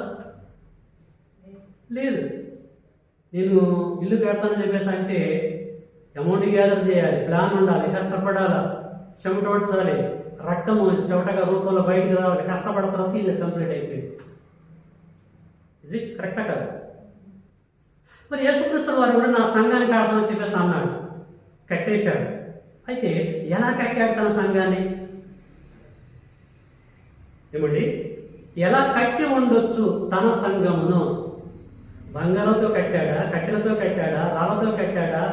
లేదు. నేను ఇల్లు కడతానని చెప్పేసి అంటే అమౌంట్ గ్యాదర్ చేయాలి, ప్లాన్ ఉండాలి, కష్టపడాలి, చెమట ఓడ్చాలి, రక్తము చెమటగా రూపంలో బయటికి రావాలి, కష్టపడిన తర్వాత ఇల్లు కంప్లీట్ అయిపోయింది. ఇది కరెక్టా కాదు? మరి యేసుక్రీస్తు వారు కూడా నా సంఘాన్ని కడతానని చెప్పేసి అన్నాడు, కట్టేశాడు. అయితే ఎలా కట్టాడు తన సంఘాన్ని? ఏమండి, ఎలా కట్టి ఉండొచ్చు తన సంఘమును? బంగారంతో కట్టాడా, కట్టెలతో కట్టాడా, రాళ్ళతో కట్టాడా,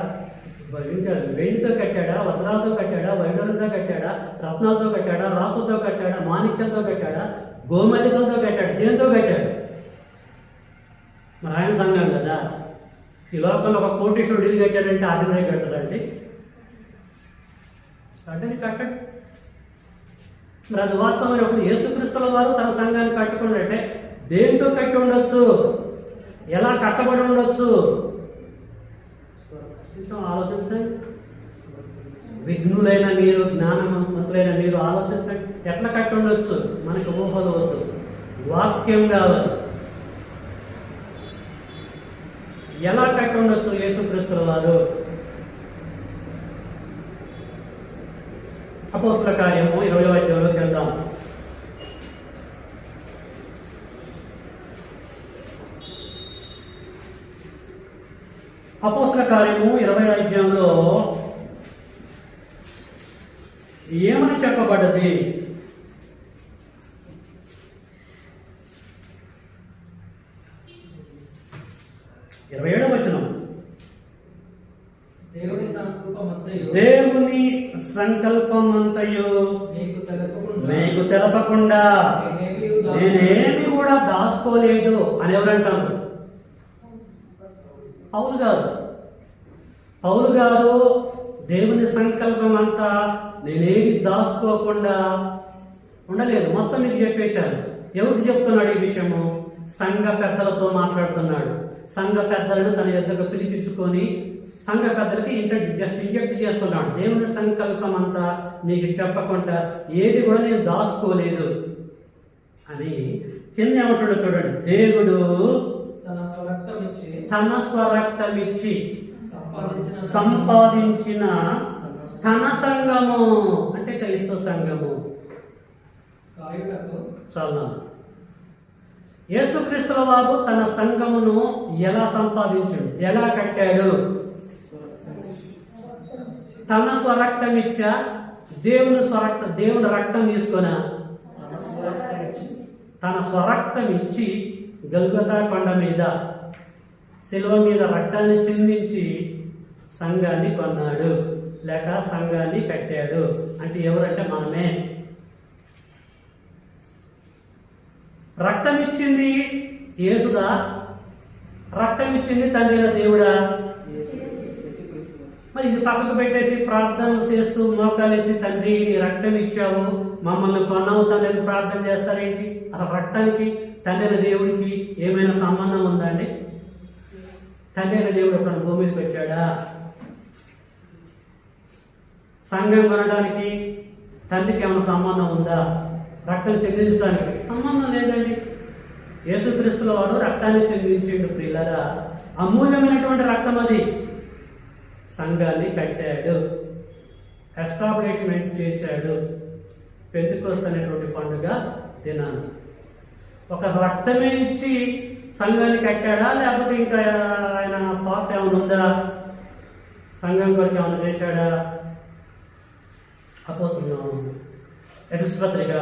ఇంకా వెండితో కట్టాడా, వజ్రాలతో కట్టాడా, వైడూర్యంతో కట్టాడా, రత్నాలతో కట్టాడా, రాసులతో కట్టాడా, మాణిక్యంతో కట్టాడా, గోమతికలతో కట్టాడు? దేనితో కట్టాడు? మరి ఆయన సంఘం కదా. ఈ లోకంలో ఒక కోటీశ్వరుడు ఇల్లు కట్టాడంటే ఆర్డినరీ కట్టాడండి, కట్టడు. మరి అది వాస్తవమైనప్పుడు యేసుక్రీస్తుల వారు తన సంఘాన్ని కట్టుకున్నట్టే దేనితో కట్టి ఉండొచ్చు, ఎలా కట్టబడి ఉండొచ్చు? ఆలోచించండి. విఘ్నులైన మీరు, జ్ఞానవంతులైన మీరు ఆలోచించండి. ఎట్లా కట్టి ఉండొచ్చు? మనకు ఊహలు వద్దు, వాక్యం కావాలి. ఎలా కట్టి ఉండొచ్చు యేసుక్రీస్తుల వారు? అపోస్తల కార్యము 20వ అధ్యాయంలోకి వెళ్దాం. అపోస్తల కార్యము 20వ అధ్యాయంలో ఏమని చెప్పబడ్డది? దేవుని సంకల్పమంతయు మీకు తెలపకుండా నేనేమి కూడా దాచుకోలేదు అని ఎవరంటారు? పౌలు గారు దేవుని సంకల్పం అంతా నేనేమి దాచుకోకుండా ఉండలేదు, మొత్తం మీకు చెప్పేశాను. ఎవరికి చెప్తున్నాడు ఈ విషయము? సంఘ పెద్దలతో మాట్లాడుతున్నాడు. సంఘ పెద్దలను తన యొద్దకు పిలిపించుకొని సంఘ పెద్దలకి ఇంజెక్ట్ చేస్తున్నాడు. దేవుని సంకల్పం అంతా మీకు చెప్పకుండా ఏది కూడా నేను దాచుకోలేదు అని. కింద ఏమంటాడో చూడండి, దేవుడు తన స్వరక్తమిచ్చి సంపాదించిన తన సంఘము అంటే క్రీస్తు సంఘము. చాలా యేసుక్రీస్తుల వారు తన సంఘమును ఎలా సంపాదించాడు, ఎలా కట్టాడు? తన స్వరక్తమిచ్చ, దేవుని రక్తం తీసుకొని తన స్వరక్తం ఇచ్చి గల్గొతా కొండ మీద శిలువ మీద రక్తాన్ని చిందించి సంఘాన్ని కొన్నాడు, లేక సంఘాన్ని కట్టాడు. అంటే ఎవరంటే మనమే. రక్తం ఇచ్చింది యేసుదా, రక్తం ఇచ్చింది తండ్రి అయిన దేవుడా? మరి ఇది పక్కకు పెట్టేసి ప్రార్థనలు చేస్తూ మోకాలేసి తండ్రి నీ రక్తం ఇచ్చావు, మమ్మల్ని కొన్నావు తండ్రి అని ప్రార్థన చేస్తారేంటి? అసలు రక్తానికి తండ్రి అయిన దేవుడికి ఏమైనా సంబంధం ఉందా అండి? తండ్రి అయిన దేవుడు ఎప్పుడైనా భూమి మీదకి వచ్చాడా? సంఘం కొనడానికి తండ్రికి ఏమైనా సంబంధం ఉందా? రక్తం చెందించడానికి సంబంధం లేదండి. యేసుక్రీస్తుల వాడు రక్తాన్ని చెందించిండు ప్రియులారా. అమూల్యమైనటువంటి రక్తం అది. సంఘాన్ని కట్టాడు, ఎస్టాబ్లిష్మెంట్ చేశాడు. పెంతెకొస్తు అనేటువంటి పండుగ దినాన్ని ఒక రక్తమే ఇచ్చి సంఘాన్ని కట్టాడా, లేకపోతే ఇంకా ఆయన పార్ట్ ఏమైనా ఉందా? సంఘం కొరకు ఏమైనా చేశాడా? ఎఫెసీ పత్రిక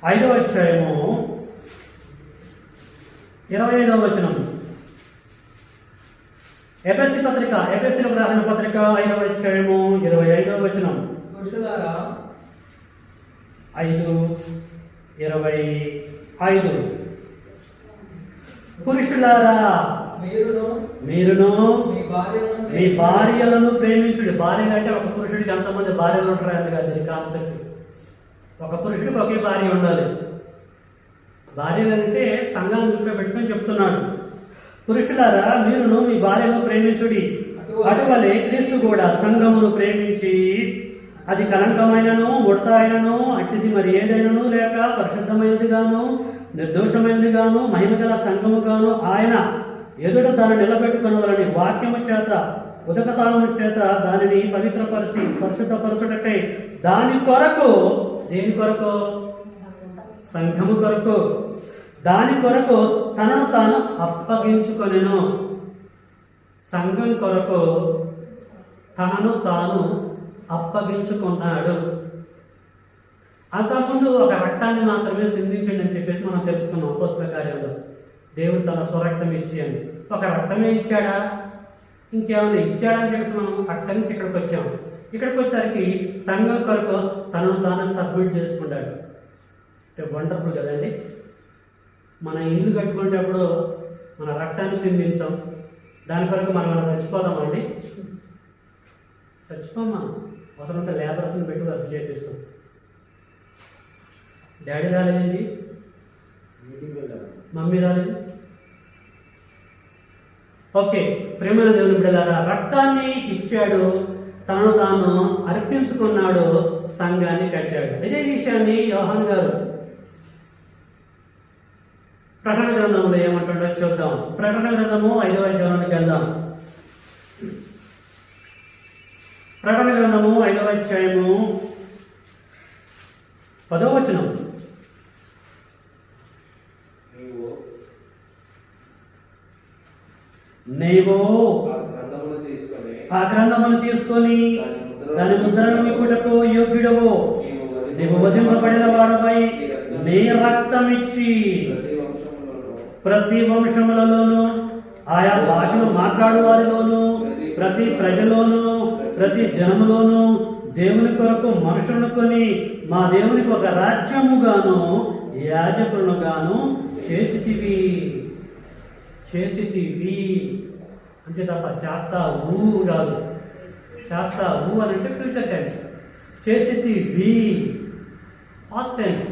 5వ అధ్యాయము 25వ వచనం. ఎఫెసీ పత్రిక, ఎఫెసీలకు రాసిన పత్రిక 5వ అధ్యాయము 25వ వచనం. పురుషులారా 5:25 పురుషులారా మీరును మీ భార్యలను ప్రేమించుడి. భార్యలు అంటే ఒక పురుషుడికి ఎంతమంది భార్యలు ఉంటారు అని కాదు దీని కాన్సెప్ట్. ఒక పురుషుడికి ఒకే భార్య ఉండాలి. భార్యలు అంటే సంఘాన్ని దృష్టిలో పెట్టుకొని చెప్తున్నాడు. పురుషులారా మీరును మీ భార్యను ప్రేమించుడి, అటువలే క్రీస్తు కూడా సంఘమును ప్రేమించి అది కలంకమైనను ముడత అయినను అట్టిది మరి ఏదైనను లేక పరిశుద్ధమైనది గాను నిర్దోషమైనది గాను మహిమగల సంఘము గాను ఆయన ఎదుట దాన్ని నిలబెట్టుకునవలని వాక్యము చేత ఉదకతాళము చేత దానిని పవిత్రపరిచి పరిశుద్ధపరచుటకై దాని కొరకు, దేని కొరకు? సంఘము కొరకు, దాని కొరకు తనను తాను అప్పగించుకొనెను. సంఘం కొరకు తనను తాను అప్పగించుకున్నాడు. అంతకుముందు ఒక రక్తాన్ని మాత్రమే సిందించండి అని చెప్పేసి మనం తెలుసుకున్నాం అపోస్తల కార్యంలో. దేవుడు తన స్వరక్తం ఇచ్చి అని. ఒక రక్తమే ఇచ్చాడా, ఇంకేమైనా ఇచ్చాడని చెప్పేసి మనం అక్కడి నుంచి ఇక్కడికి వచ్చాము. ఇక్కడికి వచ్చేసరికి సంఘం కొరకు తనను తాను సబ్మిట్ చేసుకున్నాడు. అంటే వండర్ఫుల్ కదండి. మన ఇల్లు కట్టుకునేటప్పుడు మన రక్తాన్ని చిందించాం, దాని కొరకు మనం ఏమైనా చచ్చిపోదామండి? చచ్చిపోమా. అవసరంతో లేబర్స్ని పెట్టి వర్క్ చేపిస్తాం. డాడీ రాలేదండి, మమ్మీ రాలేదు. ఓకే, ప్రేమైన దేవుని బిడ్డలారా, రక్తాన్ని ఇచ్చాడు, తనను తాను అర్పించుకున్నాడు, సంఘాన్ని కట్టాడు. ఇదే విషయాన్ని యోహాను గారు ప్రకటన గ్రంథంలో ఏమంటాడో చూద్దాం. ప్రకటన గ్రంథము 5వ అధ్యాయానికి వెళ్దాం. ప్రకటన గ్రంథము 5వ అధ్యాయము 10వ వచనం. నీవు ఆ గ్రంథమును తీసుకొని దాని ముద్రను విప్పుటకు యోగ్యుడవు. నీవు వధింపబడిన వాడపై నీ రక్తమిచ్చి ప్రతి వంశములలోను ఆయా భాషలు మాట్లాడు వారిలోను ప్రతి ప్రజలోను ప్రతి జనములోను దేవుని కొరకు మనుషులను కొని మా దేవునికి ఒక రాజ్యముగాను యాజకులుగాను చేసితివి అంతే తప్ప శాస్త్రావు కాదు. శాస్త్రావు అని అంటే ఫ్యూచర్ టెన్స్, చేసితివి పాస్ట్ టెన్స్.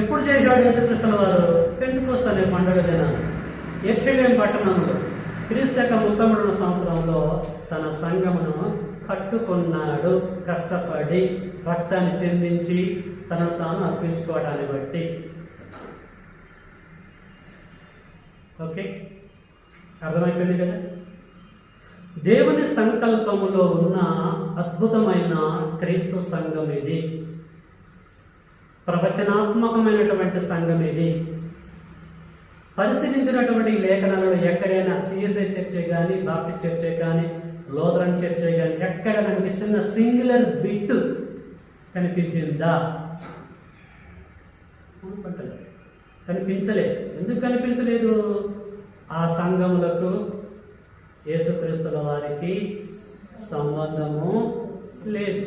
ఎప్పుడు చేశాడు యేసుక్రీస్తుల వారు? పెంతెకొస్తు అనే పండుగ దినాన యెరూషలేము పట్టణంలో క్రీస్తు 33వ సంవత్సరంలో తన సంఘమును కట్టుకున్నాడు. కష్టపడి రక్తాన్ని చెందించి తనను తాను అర్పించుకోవడాన్ని బట్టి. ఓకే, అర్థమైపోయింది కదా. దేవుని సంకల్పములో ఉన్న అద్భుతమైన క్రీస్తు సంఘం ఇది. ప్రవచనాత్మకమైనటువంటి సంఘం ఇది. పరిశీలించినటువంటి ఈ లేఖనాలలో ఎక్కడైనా సిఎస్ఐ చర్చ్ కానీ బాప్టిస్ట్ చర్చ్ కానీ లోథరన్ చర్చ్ కానీ ఎక్కడైనా మీకు చిన్న సింగులర్ బిట్ కనిపించిందా? కనిపించలేదు. ఎందుకు కనిపించలేదు? ఆ సంఘములకు యేసుక్రీస్తుల వారికి సంబంధము లేదు.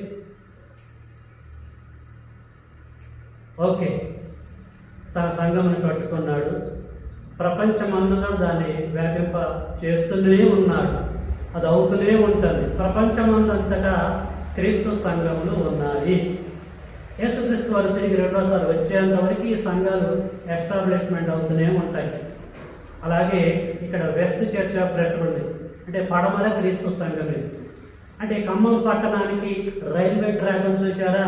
ఓకే, తన సంఘమును కట్టుకున్నాడు, ప్రపంచమంతటా దాన్ని వ్యాపింప చేస్తూనే ఉన్నాడు. అది అవుతూనే ఉంటుంది. ప్రపంచమంతటా క్రీస్తు సంఘములు ఉన్నాయి. యేసుక్రీస్తు వారు తిరిగి రెండోసారి వచ్చేంత వరకు ఈ సంఘాలు ఎస్టాబ్లిష్మెంట్ అవుతూనే ఉంటాయి. అలాగే ఇక్కడ వెస్ట్ చర్చ్ ఆఫ్ క్రైస్ట్ ఉంది, అంటే పడమర క్రీస్తు సంఘమే. అంటే ఖమ్మం పట్టణానికి రైల్వే ట్రాక్ అని చూసారా?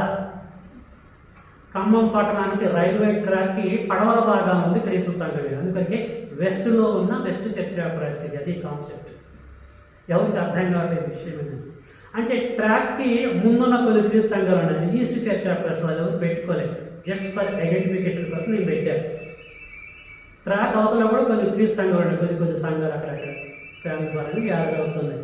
ఖమ్మం పట్టణానికి రైల్వే ట్రాక్కి పడమర భాగం ఉంది క్రీస్తు సంఘమే. అందుకని వెస్ట్లో ఉన్న వెస్ట్ చర్చ్ ఆఫ్ క్రైస్ట్, అది కాన్సెప్ట్. ఎవరికి అర్థం కావట్లేదు విషయం ఏంటంటే, అంటే ట్రాక్కి ముందున్న కొన్ని క్రీస్తు సంఘాలు ఉన్నాయి. ఈస్ట్ చర్చ్ ఆఫ్ క్రైస్ట్ వాళ్ళు ఎవరు పెట్టుకోలేదు, జస్ట్ ఫర్ ఐడెంటిఫికేషన్ కొరకు నేను పెట్టాను. ట్రాక్ అవతల కూడా కొన్ని క్రీస్తు సంఘాలు ఉన్నాయి, కొన్ని సంఘాలు అక్కడక్కడ ఫ్యామిలీ పరంగా గ్యాదర్ అవుతున్నాయి.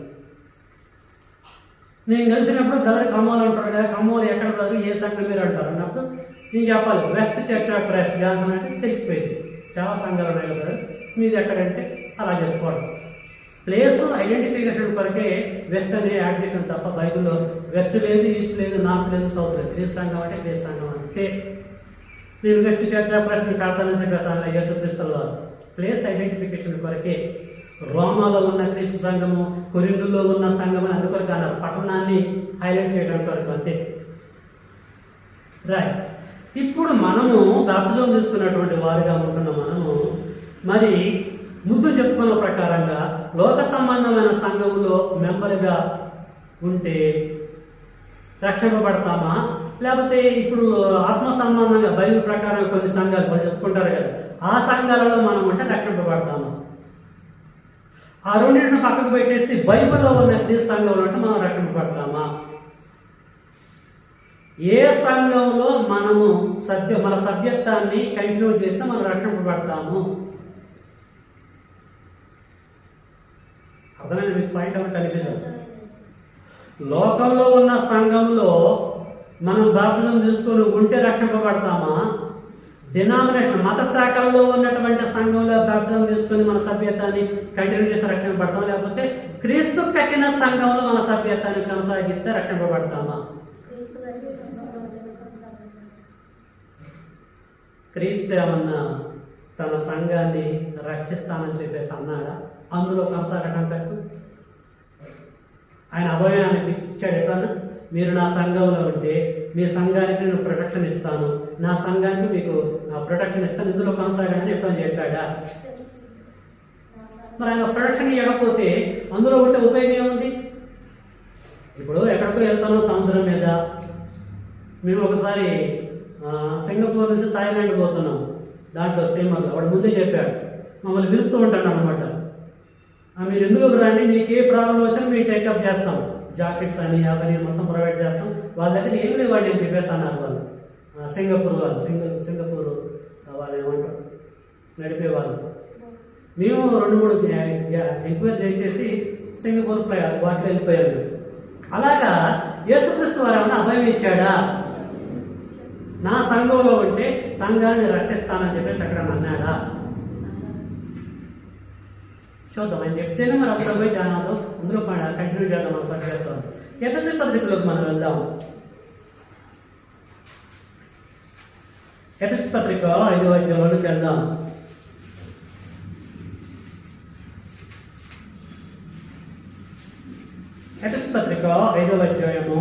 నేను కలిసినప్పుడు బ్రదర్ ఖమ్మంలో ఉంటారు కదా, ఖమ్మంలో ఎక్కడ బ్రదర్ ఏ సంఘం మీరు అంటారు అన్నప్పుడు నేను చెప్పాలి west church of Christ Johnson అంటే తెలిసిపోయింది. చాలా సంఘాలు ఉన్నాయి కదా, మీది ఎక్కడంటే అలా చెప్పుకోవడం. ప్లేస్ ఐడెంటిఫికేషన్ కొరకే వెస్ట్ అనేది యాడ్ చేసాను తప్ప బైబిల్లో వెస్ట్ లేదు, ఈస్ట్ లేదు, నార్త్ లేదు, సౌత్ లేదు. క్రీస్తు సంఘం అంటే క్రీస్తు సంఘం అంతే. నేను వెస్ట్ చర్చ్ ఆఫ్ క్రైస్ట్ కడతాను యేసుక్రీస్తుల ప్లేస్ ఐడెంటిఫికేషన్ కొరకే. రోమాలో ఉన్న క్రీస్తు సంఘము, కొరింథులో ఉన్న సంఘం అని అందుకొరకు అన్నారు, పట్టణాన్ని హైలైట్ చేయడం కొరకు అంతే. రైట్. ఇప్పుడు మనము బాప్టిజం తీసుకున్నటువంటి వారిగా ఉంటున్న మనము మరి ముందు చెప్పుకున్న ప్రకారంగా లోక సంబంధమైన సంఘములో మెంబర్గా ఉంటే రక్షింపబడతామా, లేకపోతే ఇప్పుడు ఆత్మ సంబంధంగా బైబిల్ ప్రకారం కొన్ని సంఘాలు వాళ్ళు చెప్పుకుంటారు కదా, ఆ సంఘాలలో మనం అంటే రక్షింపబడతామా? ఆ రెండింటిని పక్కకు పెట్టేసి బైబిల్లో ఉన్న క్రీస్తు సంఘంలో అంటే మనం రక్షింపబడతామా? ఏ సంఘంలో మనము మన సభ్యత్వాన్ని కంటిన్యూ చేస్తే మనం రక్షింపబడతాము? అర్థమైనా మీకు పాయింట్ ఏమైనా కనిపిస్తుంది? లోకంలో ఉన్న సంఘంలో మనం బాప్టిజం తీసుకొని ఉంటే రక్షింపబడతామా? డినామినేషన్ మత శాఖల్లో ఉన్నటువంటి సంఘంలో బాప్టిజం తీసుకొని మన సభ్యత్వాన్ని కంటిన్యూ చేసి రక్షింపబడతామా, లేకపోతే క్రీస్తు కట్టిన సంఘంలో మన సభ్యత్వాన్ని కొనసాగిస్తే రక్షింపబడతామా? క్రీస్తు ఏమన్నా తన సంఘాన్ని రక్షిస్తానని చెప్పేసి అన్నాడా? అందులో కొనసాగడం కట్టు ఆయన అభయాన్ని ఇచ్చాడు. ఎప్పుడన్నా మీరు నా సంఘంలో ఉంటే మీ సంఘానికి నేను ప్రొటెక్షన్ ఇస్తాను, నా సంఘానికి మీకు ప్రొటెక్షన్ ఇస్తాను, ఇందులో కొనసాగడని ఎప్పుడన్నా చెప్పాడా? మరి ఆయన ప్రొటెక్షన్ ఇవ్వకపోతే అందులో ఉంటే ఉపయోగం ఏముంది? ఇప్పుడు ఎక్కడికో వెళ్తాను సముద్రం మీద, మేము ఒకసారి సింగపూర్ నుంచి థాయిలాండ్ పోతున్నాం, దాంట్లో స్టీమర్లో వాడు ముందే చెప్పాడు, మమ్మల్ని పిలుస్తూ ఉంటాడు అనమాట, మీరు ఎందులోకి రండి, మీకు ఏ ప్రాబ్లం వచ్చినా మేము టేకప్ చేస్తాం, జాకెట్స్ అని అవన్నీ మొత్తం ప్రొవైడ్ చేస్తాం, వాళ్ళ దగ్గర ఏమి లేవాడు నేను చెప్పేసి అన్నారు వాళ్ళు. సింగపూర్ వాళ్ళు సింగపూర్ వాళ్ళు ఏమంటారు నడిపే వాళ్ళు. మేము 2-3 ఎంక్వైరీ చేసేసి సింగపూర్ వాటిలో వెళ్ళిపోయాము. అలాగా యేసుక్రీస్తు వారు ఏమన్నా అభయం ఇచ్చాడా? నా సంఘంలో ఉంటే సంఘాన్ని రక్షిస్తానని చెప్పేసి అక్కడ అన్నాడా? చూద్దాం. ఆయన చెప్తేనే మరి అక్కడ పోయి జానాలు అందులో కంటిన్యూ చేద్దాం మన సబ్జెక్ట్తో. ఎఫెసీ పత్రికలోకి మనం వెళ్దాం. ఎఫెసీ పత్రిక 5వ అధ్యాయంలోకి వెళ్దాం. ఎఫెసీ పత్రిక 5వ అధ్యాయము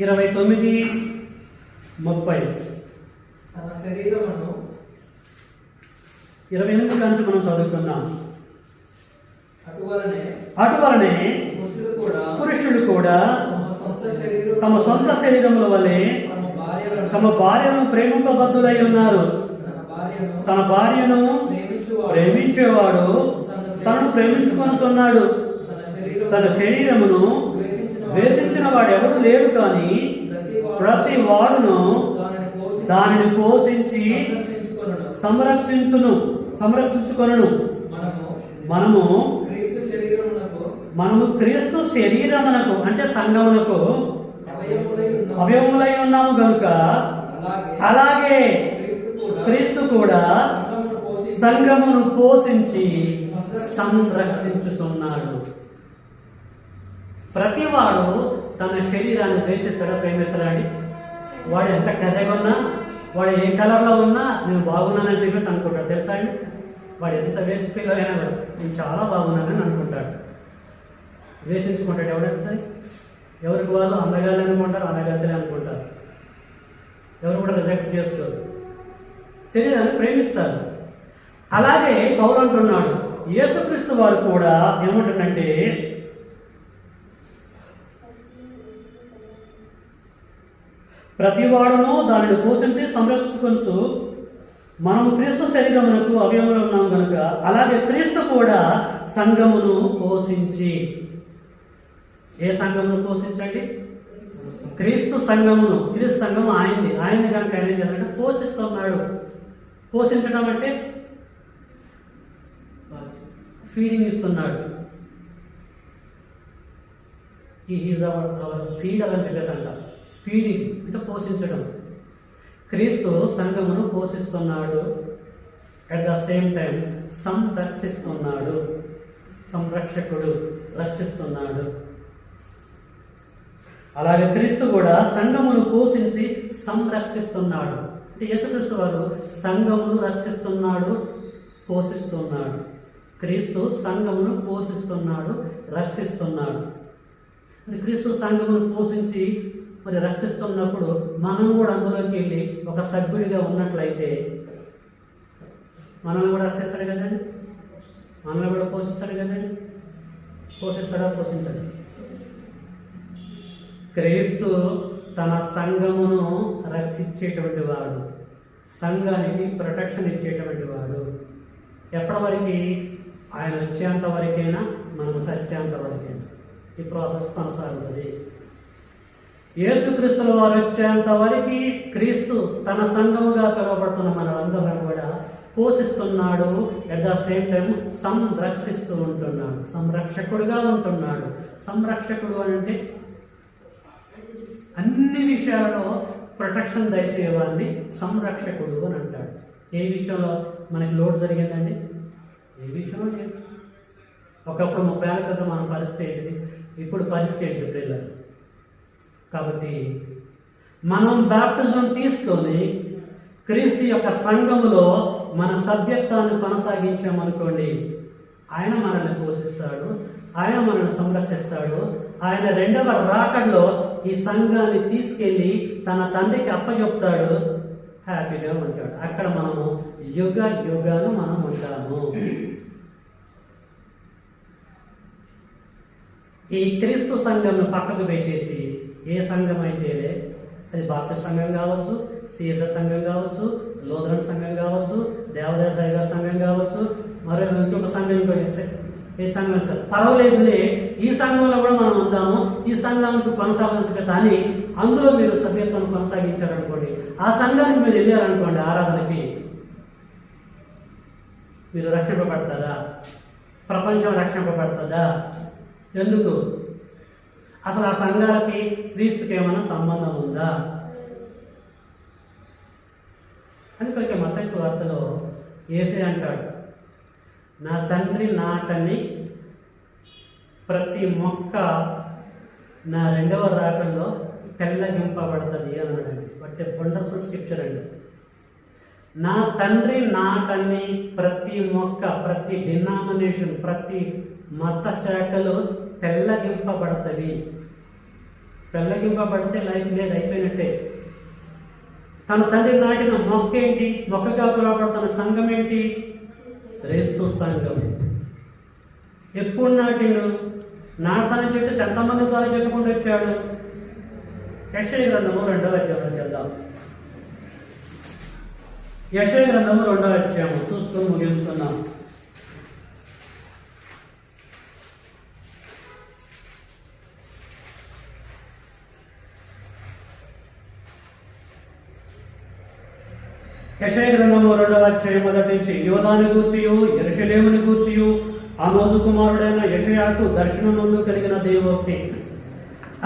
29-30. తన శరీరమును 28 నుంచి మనం చదువుకుందాం. అటువలనే పురుషుడు కూడా తమ సొంత శరీరముల వలె తమ భార్యను ప్రేమింపబద్ధులై ఉన్నారు. తన భార్యను ప్రేమించేవాడు తనను ప్రేమించుకొనుచున్నాడు. తన శరీరమును ద్వేషించిన వాడు ఎవరు లేడు, కానీ ప్రతి వాడును దానిని పోషించి సంరక్షించుకొనును. మనము క్రీస్తు శరీరమునకు అంటే సంఘమునకు అవయములై ఉన్నాము గనుక అలాగే క్రీస్తు కూడా సంఘమును పోషించి సంరక్షించుచున్నాడు. ప్రతివాడు తన శరీరాన్ని ద్వేషిస్తాడా, ప్రేమిస్తాడండి? వాడు ఎంత కర్రెగా ఉన్నా, వాడు ఏ కలర్లో ఉన్నా నేను బాగున్నానని చెప్పేసి అనుకుంటాడు. తెలుసా అండి? వాడు ఎంత వేస్ట్ ఫీల్ అయినా కూడా నేను చాలా బాగున్నానని అనుకుంటాడు. ద్వేషించుకుంటాడు ఎవడైనా సరే. ఎవరికి వాళ్ళు అందగాలి అనుకుంటారు, అందగత్తలే అనుకుంటారు. ఎవరు కూడా రిజెక్ట్ చేసుకోరు, శరీరాన్ని ప్రేమిస్తారు. అలాగే పౌలు అంటున్నాడు, యేసుక్రీస్తు వారు కూడా ఏమంటుందంటే, ప్రతివాడును దానిని పోషించి సంరక్షించుకొనుచు మనము క్రీస్తు శరీరమునకు అవయవములు ఉన్నాము కనుక అలాగే క్రీస్తు కూడా సంఘమును పోషించి. ఏ సంఘమును పోషించండి? క్రీస్తు సంఘమును. క్రీస్తు సంఘము ఆయనది. ఆయన్ని కనుక ఆయన ఏం చేస్తాడంటే పోషిస్తున్నాడు. పోషించడం అంటే ఫీడింగ్ ఇస్తున్నాడు. ఈజ్ అవర్ ఫీడర్ అని చెప్పేసి అంట. ఫీడింగ్ అంటే పోషించడం. క్రీస్తు సంఘమును పోషిస్తున్నాడు, అట్ ద సేమ్ టైం సంరక్షిస్తున్నాడు. సంరక్షకుడు, రక్షిస్తున్నాడు. అలాగే క్రీస్తు కూడా సంఘమును పోషించి సంరక్షిస్తున్నాడు. అంటే యేసుక్రీస్తు వారు సంఘమును రక్షిస్తున్నాడు, పోషిస్తున్నాడు. క్రీస్తు సంఘమును పోషిస్తున్నాడు, రక్షిస్తున్నాడు. క్రీస్తు సంఘమును పోషించి మరి రక్షిస్తున్నప్పుడు మనం కూడా అందులోకి వెళ్ళి ఒక సభ్యుడిగా ఉన్నట్లయితే మనల్ని కూడా రక్షిస్తాడు కదండి, మనల్ని కూడా పోషిస్తాడు కదండి. పోషిస్తాడా, పోషించడు? క్రీస్తు తన సంఘమును రక్షించేటువంటి వాడు, సంఘానికి ప్రొటెక్షన్ ఇచ్చేటువంటి వాడు. ఎప్పటి వరకు? ఆయన వచ్చేంత వరకైనా, మనం సచ్చేంత వరకైనా ఈ ప్రాసెస్ కొనసాగుతుంది. యేసుక్రీస్తుల వారు వచ్చేంత వరకు క్రీస్తు తన సంఘముగా పిలువబడుతున్న మనలందరం కూడా పోషిస్తున్నాడు, అట్ ద సేమ్ టైం సంరక్షిస్తూ ఉంటున్నాడు, సంరక్షకుడుగా ఉంటున్నాడు. సంరక్షకుడు అని అంటే అన్ని విషయాల్లో ప్రొటెక్షన్ దయచేవాడిని సంరక్షకుడు అని అంటాడు. ఏ విషయంలో మనకి లోడ్ జరిగిందండి? ఏ విషయంలో లేదు. ఒకప్పుడు 30 ఏళ్ళ క్రితం మన పరిస్థితి ఏంటిది, ఇప్పుడు పరిస్థితి ఏంటి పిల్లలు? కాబట్టి మనం బాప్టిజం తీసుకొని క్రీస్తు యొక్క సంఘములో మన సభ్యత్వాన్ని కొనసాగించామనుకోండి, ఆయన మనల్ని పోషిస్తాడు, ఆయన మనల్ని సంరక్షిస్తాడు. ఆయన రెండవ రాకడలో ఈ సంఘాన్ని తీసుకెళ్ళి తన తండ్రికి అప్పచెప్తాడు, హ్యాపీగా ఉంటాడు. అక్కడ మనము యుగ యుగాలు మనం ఉంటాము. ఈ క్రీస్తు సంఘంను పక్కకు పెట్టేసి ఏ సంఘం అయితే, అది బాప్టిస్ట్ సంఘం కావచ్చు, సిఎస్ఐ సంఘం కావచ్చు, లూథరన్ సంఘం కావచ్చు, దేవదాయ సాయి సంఘం కావచ్చు, మరో ఇంకొక సంఘం, ఏ సంఘం సార్ పర్వాలేదులే, ఈ సంఘంలో కూడా మనం ఉందాము, ఈ సంఘానికి కొనసాగాలని చెప్పేసి అని అందులో మీరు సభ్యత్వం కొనసాగించారనుకోండి, ఆ సంఘానికి మీరు వెళ్ళారనుకోండి ఆరాధనకి, మీరు రక్షింపబడతారా? ప్రపంచం రక్షింపబడుతుందా? ఎందుకు? అసలు ఆ సంఘాలకి క్రీస్తుకి ఏమైనా సంబంధం ఉందా? అందుకే మత్తయి సువార్తలో యేసే అంటాడు, నా తండ్రి నాటని ప్రతి మొక్క నా రెండవ రాకల్లో పెళ్ళగింపబడుతుంది అని అన్నాడండి. బట్ వండర్ఫుల్ స్క్రిప్చర్ అండి. నా తండ్రి నాటని ప్రతి మొక్క, ప్రతి డినామినేషన్, ప్రతి మత శాఖలు పెళ్ళగింపబడతవి. పెళ్ళగింపబడితే లైఫ్ లేదు, అయిపోయినట్టే. తన తండ్రి నాటిన మొక్క ఏంటి? మొక్కగా పిలువబడుతున్న సంఘం ఏంటి? క్రీస్తు సంఘం. ఎప్పుడు నాటిండు? నాటని చెప్పేసి ఎంతమంది ద్వారా చెప్పుకుంటూ వచ్చాడు? యెషయా గ్రంథము 2వ అధ్యాయం చేద్దాం. యెషయా గ్రంథము 2వ అధ్యాయం చూసుకొని ముగించుకున్నాం. యెషయా గ్రంథము 2వ అధ్యాయం 1 నుంచి, యోదాను గూర్చియు యెరూషలేమును గూర్చియు ఆమోజు కుమారుడైన యెషయాకు దర్శనముందు కలిగిన దేవోక్తి.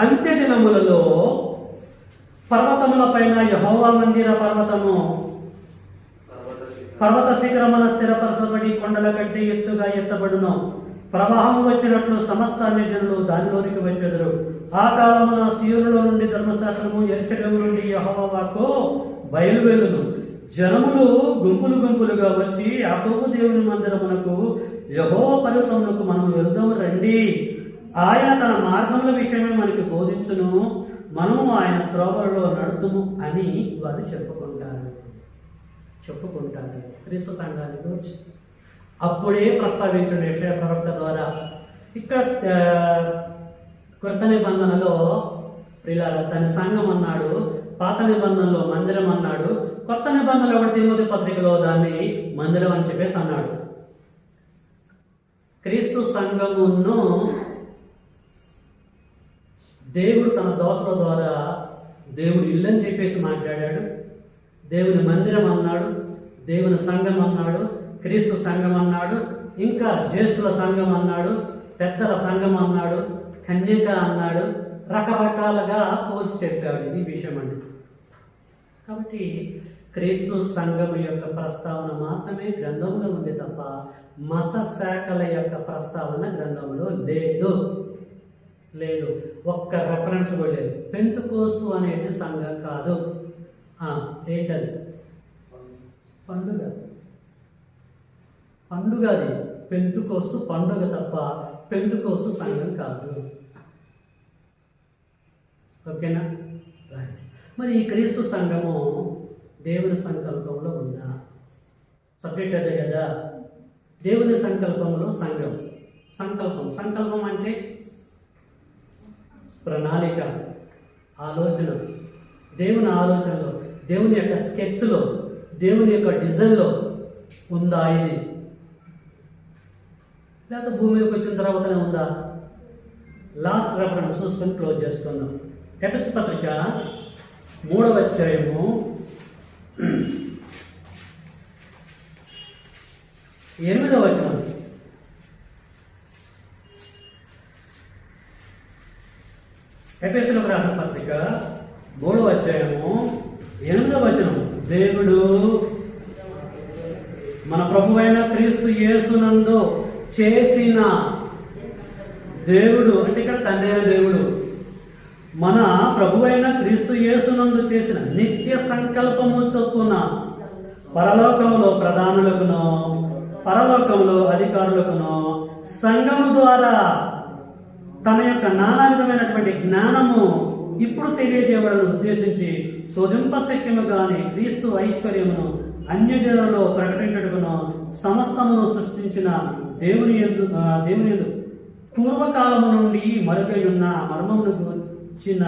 అంత్య దినములలో పర్వతముల పైన యెహోవా మందిర పర్వత శిఖరమున స్థిరపరచబడి కొండల కంటే ఎత్తుగా ఎత్తబడును. ప్రవాహం వచ్చినట్లు సమస్త అన్ని జనులు దానిలోనికి వచ్చెదరు. ఆ కాలమున సీయోనులో నుండి ధర్మశాస్త్రము, యెరూషలేము నుండి యెహోవా వాక్కు బయలువెళ్ళును. జనములు గుంపులు గుంపులుగా వచ్చి యాకోబు దేవుని మందిరమునకు, యెహోవా పర్వతమునకు మనము వెళ్దాము రండి. ఆయన తన మార్గముల విషయమే మనకి బోధించును, మనము ఆయన త్రోవలలో నడుతుము అని వారు చెప్పుకుంటారు. క్రీస్తు సంఘానికి వచ్చి అప్పుడే ప్రస్తావించండి యెషయా ప్రవక్త ద్వారా. ఇక్కడ కొత్త నిబంధనలో ప్రియులారా తన సంఘం అన్నాడు, పాత నిబంధనలో మందిరం అన్నాడు, కొత్త నిబంధనలో ఒకటి తిమోతి పత్రికలో దాన్ని మందిరం అని చెప్పేసి అన్నాడు. క్రీస్తు సంఘమును దేవుడు తన దోసల ద్వారా దేవుడు ఇల్లు అని చెప్పేసి మాట్లాడాడు, దేవుని మందిరం అన్నాడు, దేవుని సంఘం అన్నాడు, క్రీస్తు సంఘం అన్నాడు, ఇంకా జ్యేష్ఠుల సంఘం అన్నాడు, పెద్దల సంఘం అన్నాడు, కన్యక అన్నాడు, రకరకాలుగా పోల్చి చెప్పాడు. ఇది విషయం అండి. కాబట్టి క్రీస్తు సంఘం యొక్క ప్రస్తావన మాత్రమే గ్రంథంలో ఉంది తప్ప మత శాఖల యొక్క ప్రస్తావన గ్రంథంలో లేదు. ఒక్క రెఫరెన్స్ కూడా లేదు. పెంతెకోస్తు అనేది సంఘం కాదు. ఏంటది? పండుగ. అది పెంతెకోస్తు పండుగ తప్ప పెంతెకోస్తు సంఘం కాదు. ఓకేనా? రైట్. మరి ఈ క్రీస్తు సంఘము దేవుని సంకల్పంలో ఉందా? సబ్జెక్ట్ అదే కదా. దేవుని సంకల్పంలో సంకల్పం అంటే ప్రణాళిక, ఆలోచన. దేవుని ఆలోచనలో, దేవుని యొక్క స్కెచ్లో, దేవుని యొక్క డిజైన్లో ఉందా ఇది? లేకపోతే భూమి మీదకి వచ్చిన తర్వాతనే ఉందా? లాస్ట్ రెఫరెన్స్ చూసుకొని క్లోజ్ చేసుకుందాం. ఎఫెసీ పత్రిక 3వ అధ్యాయము 8వ వచనం. ఎఫెసీయులకు రాసిన పత్రిక 3వ అధ్యాయము 8వ వచనం. దేవుడు మన ప్రభువైన క్రీస్తు యేసునందు చేసిన దేవుడు అంటే ఇక్కడ తండ్రి అయిన దేవుడు, మన ప్రభువైన క్రీస్తు యేసునందు చేసిన నిత్య సంకల్పము చొప్పున పరలోకములో ప్రధానులకును పరలోకములో అధికారులకును సంఘము ద్వారా తన యొక్క నానా విధమైనటువంటి జ్ఞానము ఇప్పుడు తెలియజేయబడను ఉద్దేశించి శోధింపశక్యము కాని క్రీస్తు ఐశ్వర్యమును అన్యజనులలో ప్రకటించుటకును సమస్తమును సృష్టించిన దేవుని యందు పూర్వకాలము నుండి మరుగై ఉన్న మర్మమును గుర్చిన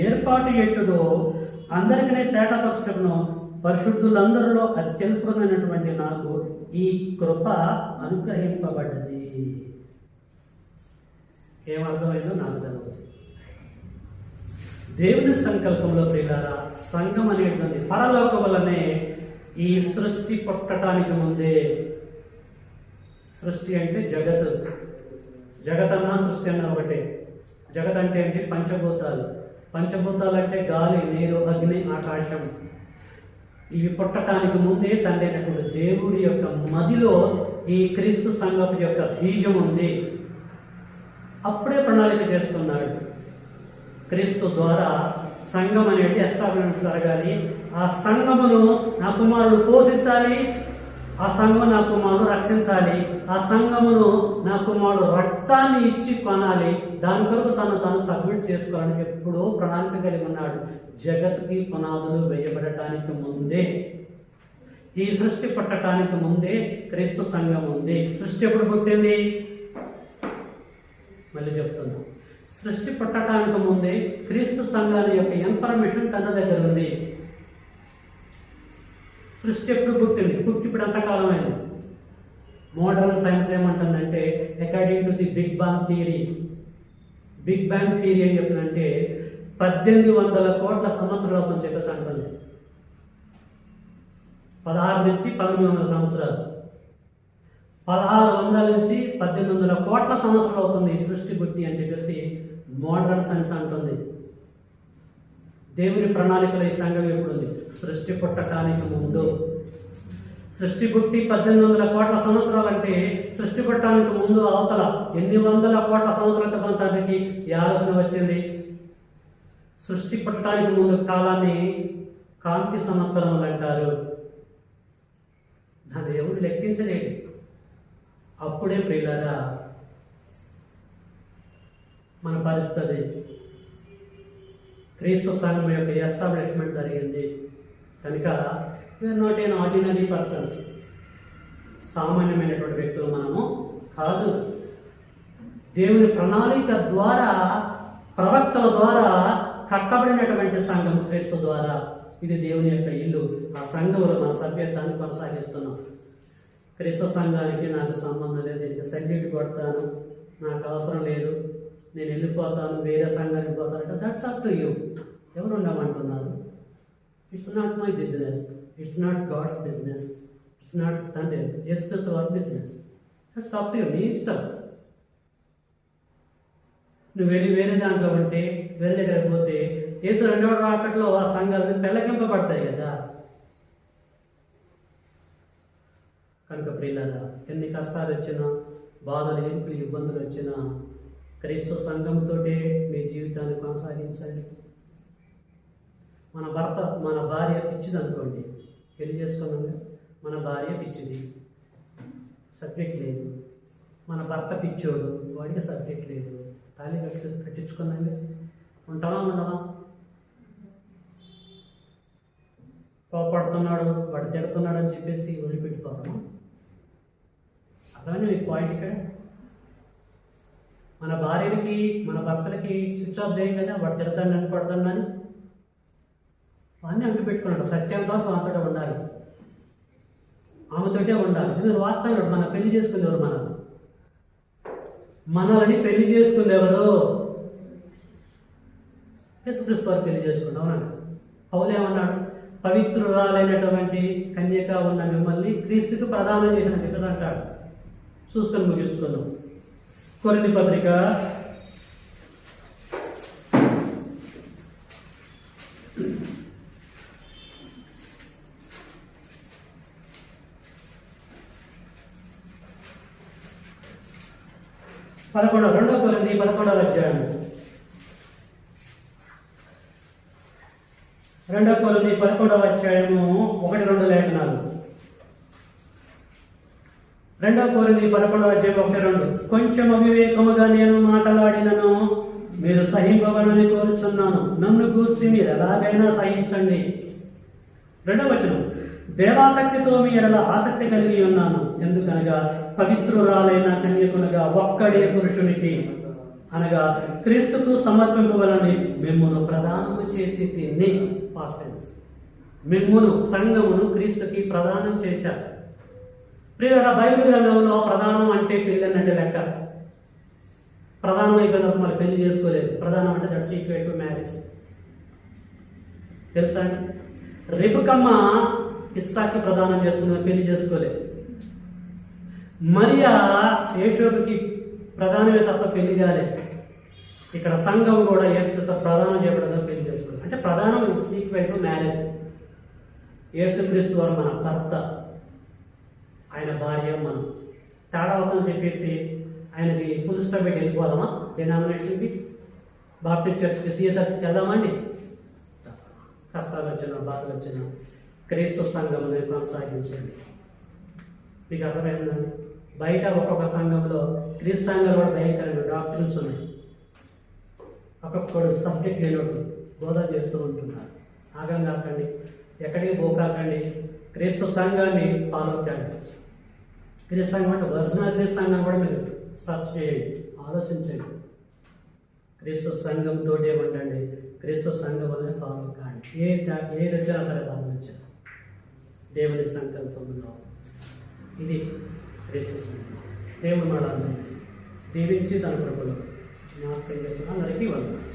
ఏర్పాటు ఎట్టుదో అందరికీ తేటపరచుటకును పరిశుద్ధులందరిలో అత్యల్పమైనటువంటి నాకు ఈ కృప అనుగ్రహింపబడ్డది. ఏమర్థమైందో నాకు తెలియదు. దేవుని సంకల్పంలో ప్రియులారా సంఘం అనేటువంటి పరలోక వల్లనే ఈ సృష్టి పుట్టడానికి ముందే, సృష్టి అంటే జగతన్నా సృష్టి అన్న ఒకటే. జగత్ అంటే ఏంటి? పంచభూతాలు అంటే గాలి, నీరు, అగ్ని, ఆకాశం. ఇవి పుట్టడానికి ముందే తండ్రి అయినటువంటి దేవుడి యొక్క మదిలో ఈ క్రీస్తు సంఘం యొక్క బీజం ఉంది. అప్పుడే ప్రణాళిక చేసుకున్నాడు. క్రీస్తు ద్వారా సంఘం అనేది ఎస్టాబ్లిష్మెంట్ జరగాలి. ఆ సంఘమును నా కుమారుడు పోషించాలి, ఆ సంఘం నా కుమారుడు రక్షించాలి, ఆ సంఘమును నా కుమారుడు రక్తాన్ని ఇచ్చి కొనాలి. దాని కొరకు తను సబ్మిట్ చేసుకోవడానికి ఎప్పుడో ప్రణాళిక కలిగి ఉన్నాడు. జగత్తుకి పునాదులు వేయబడటానికి ముందే, ఈ సృష్టి పుట్టడానికి ముందే క్రీస్తు సంఘం ఉంది. సృష్టి ఎప్పుడు పుట్టింది? మళ్ళీ చెప్తున్నా, సృష్టి పుట్టడానికి ముందే క్రీస్తు సంఘాన్ని యొక్క ఇన్ఫర్మేషన్ తన దగ్గర ఉంది. సృష్టి ఎప్పుడు పుట్టింది? ఇప్పుడు ఎంతకాలం అయింది? మోడర్న్ సైన్స్ ఏమంటుందంటే according to the big bang theory ఏం చెప్తుందంటే 1800 కోట్ల సంవత్సరాలు అవుతుందని చెప్పేసి అంటుంది. 16 నుంచి 1900 సంవత్సరాలు, 1600 నుంచి 1800 కోట్ల సంవత్సరాలు అవుతుంది ఈ సృష్టి పుట్టి అని చెప్పేసి మోడర్న్ సైన్స్ అంటుంది. దేవుని ప్రణాళికలో ఈ సంఘం ఎప్పుడు ఉంది? సృష్టి పుట్టడానికి ముందు. సృష్టి పుట్టి 1800 కోట్ల సంవత్సరాలంటే సృష్టి పుట్టడానికి ముందు అవతల ఎన్ని వందల కోట్ల సంవత్సరాల క్రితం తండ్రికి ఈ ఆలోచన వచ్చింది. సృష్టి పుట్టడానికి ముందు కాలాన్ని కాంతి సంవత్సరములు అంటారు. దాన్ని ఎవరు లెక్కించలేడు. అప్పుడే ప్రియులారా మన పరిస్థితి క్రీస్తు సంఘం యొక్క ఎస్టాబ్లిష్మెంట్ జరిగింది కనుక we are not an ordinary persons. సామాన్యమైనటువంటి వ్యక్తులు మనము కాదు. దేవుని ప్రణాళిక ద్వారా ప్రవక్తల ద్వారా కట్టబడినటువంటి సంఘం క్రీస్తు ద్వారా. ఇది దేవుని యొక్క ఇల్లు. ఆ సంఘంలో మన సభ్యత్వాన్ని కొనసాగిస్తున్నాం. క్రీస్తు సంఘానికి నాకు సంబంధం లేదు, దీనికి సర్టిఫికేట్ కొడతాను, నాకు అవసరం లేదు, నేను వెళ్ళిపోతాను, వేరే సంఘానికి పోతానంటే దట్స్ అప్ టు యూ. ఎవరు ఉండమంటున్నారు? It's not my business, it's not God's business, it's not తండ్రి యేసుక్రీస్తు వారి business. That's up to you, నీ ఇష్టం. నువ్వు వెళ్ళి వేరే దాంట్లో ఉంటే, వేరే దగ్గరకు పోతే యేసు రెండవ రాకట్లో ఆ సంఘాలను పెళ్ళగింపబడతాయి కదా. కనుక ప్రియులారా, ఎన్ని కష్టాలు వచ్చినా, బాధలు, ఎరుకులు, ఇబ్బందులు వచ్చినా క్రీస్తు సంఘంతో మీ జీవితాన్ని కొనసాగించండి. మన భార్య పిచ్చిది అనుకోండి, పెళ్లి చేసుకున్నాం, మన భార్య పిచ్చిది, సబ్జెక్ట్ లేదు. మన భర్త పిచ్చోడు, వాడికి సబ్జెక్ట్ లేదు, తాళి కట్టించుకున్నాండి, ఉంటావా ఉండవా? కోపడుతున్నాడు, వాడు తిడుతున్నాడు అని చెప్పేసి వదిలిపెట్టిపోతాము. అలానే మీకు పాయింట్ ఇక్కడ, మన భార్యలకి మన భర్తలకి స్విచ్ ఆఫ్ చేయం కదా, వాడు తిడతాను అని పడతాను అన్నీ అంటు పెట్టుకున్నాడు. సత్యంతో ఆమెతో ఉండాలి, ఆమెతోటే ఉండాలి. ఎందుకంటే వాస్తవంగా మన పెళ్లి చేసుకుంది ఎవరు? మనల్ని పెళ్లి చేసుకుంది ఎవరు? యేసుక్రీస్తు వారు పెళ్లి చేసుకుంది. అవునండి. పౌలేమన్నాడు? పవిత్రురాలైనటువంటి కన్యక ఉన్న మిమ్మల్ని క్రీస్తుకు ప్రదానం చేసిన చెప్పేది అంటాడు. చూసుకొని ముగించుకుందాం. కొరింథీ పత్రిక 2 కొరింథీ 11వ అధ్యాయం. 2 కొరింథీ 11వ అధ్యాయము 1-2 లేఖనాలు. 2 కొరింథీ 11వ అధ్యాయం 1-2. కొంచెం అవివేకముగా నేను మాట్లాడినను మీరు సహింపబడని కోరుచున్నాను. నన్ను గూర్చి మీరు ఎలాగైనా సహించండి. 2వ వచనం. దేవాసక్తితో మీ ఎడల ఆసక్తి కలిగి ఉన్నాను. ఎందుకనగా పవిత్రురాలైన కన్యకునగా ఒక్కడే పురుషునికి అనగా క్రీస్తుకు సమర్పింపవలని మిమ్మును ప్రదానము చేసి తిని. Past tense. మిమ్మును, సంఘమును క్రీస్తుకి ప్రదానం చేశారు. ప్రియులారా, బైబిల్ గ్రంథంలో ప్రధానం అంటే పెళ్ళి అన్నట్టు లెక్క. ప్రధానం అయిపోయినప్పుడు మరి పెళ్లి చేసుకోలేదు. ప్రధానం అంటే దట్స్ ఈక్వల్ టు మ్యారేజ్. తెలుసా అండి? రిబకమ్మ ఇస్సాకి ప్రదానం చేసుకున్న, పెళ్లి చేసుకోలేదు. మరియా యేషోబుకి ప్రధానమే తప్ప పెళ్లి కాలేదు. ఇక్కడ సంఘం కూడా యేసుక్రీస్తు ప్రధానం చేయబడగా పెళ్లి చేసుకోవాలి. అంటే ప్రధానం ఈక్వల్ టు మ్యారేజ్. యేసుక్రీస్తు వారు మన భర్త, ఆయన భార్య మనం. తేడా అవుతుందని చెప్పేసి ఆయనకి పులుస్టా పెట్టి వెళ్ళిపోదామా? డినామినేషన్కి, బాప్టిస్ట్ చర్చ్కి, సిఎస్ఆర్స్కి వెళ్దామండి? కష్టాలు వచ్చినా, బాధలు వచ్చినా క్రీస్తు సంఘంలో కొనసాగించండి. మీకు అర్థమైందండి? బయట ఒక్కొక్క సంఘంలో, క్రీస్తు సంఘంలో కూడా భయంకరమైన డాక్టర్స్ ఉన్నాయి. ఒక్కొక్కడు సబ్జెక్ట్ లేనప్పుడు బోధ చేస్తూ ఉంటున్నారు. ఆగం కాకండి, ఎక్కడికి పోకాకండి, క్రీస్తు సంఘాన్ని ఫాలో కండి. క్రీస్తు సంఘం అంటే ఒరిజినల్ క్రీస్తు సంఘాన్ని కూడా మీరు సర్చ్ చేయండి, ఆలోచించండి. క్రీస్తు సంఘంతో ఉండండి, క్రీస్తు సంఘం వల్లనే ఫాలో కాండి. ఏది వచ్చినా సరే బాధ వచ్చినా దేవుని సంకల్పంలో ఇది క్రీస్తు సంఘం. దేవుడు మన అందరినీ దీవించి తన కృపలో జ్ఞాపకం చేస్తున్న అందరికీ వందనాలు.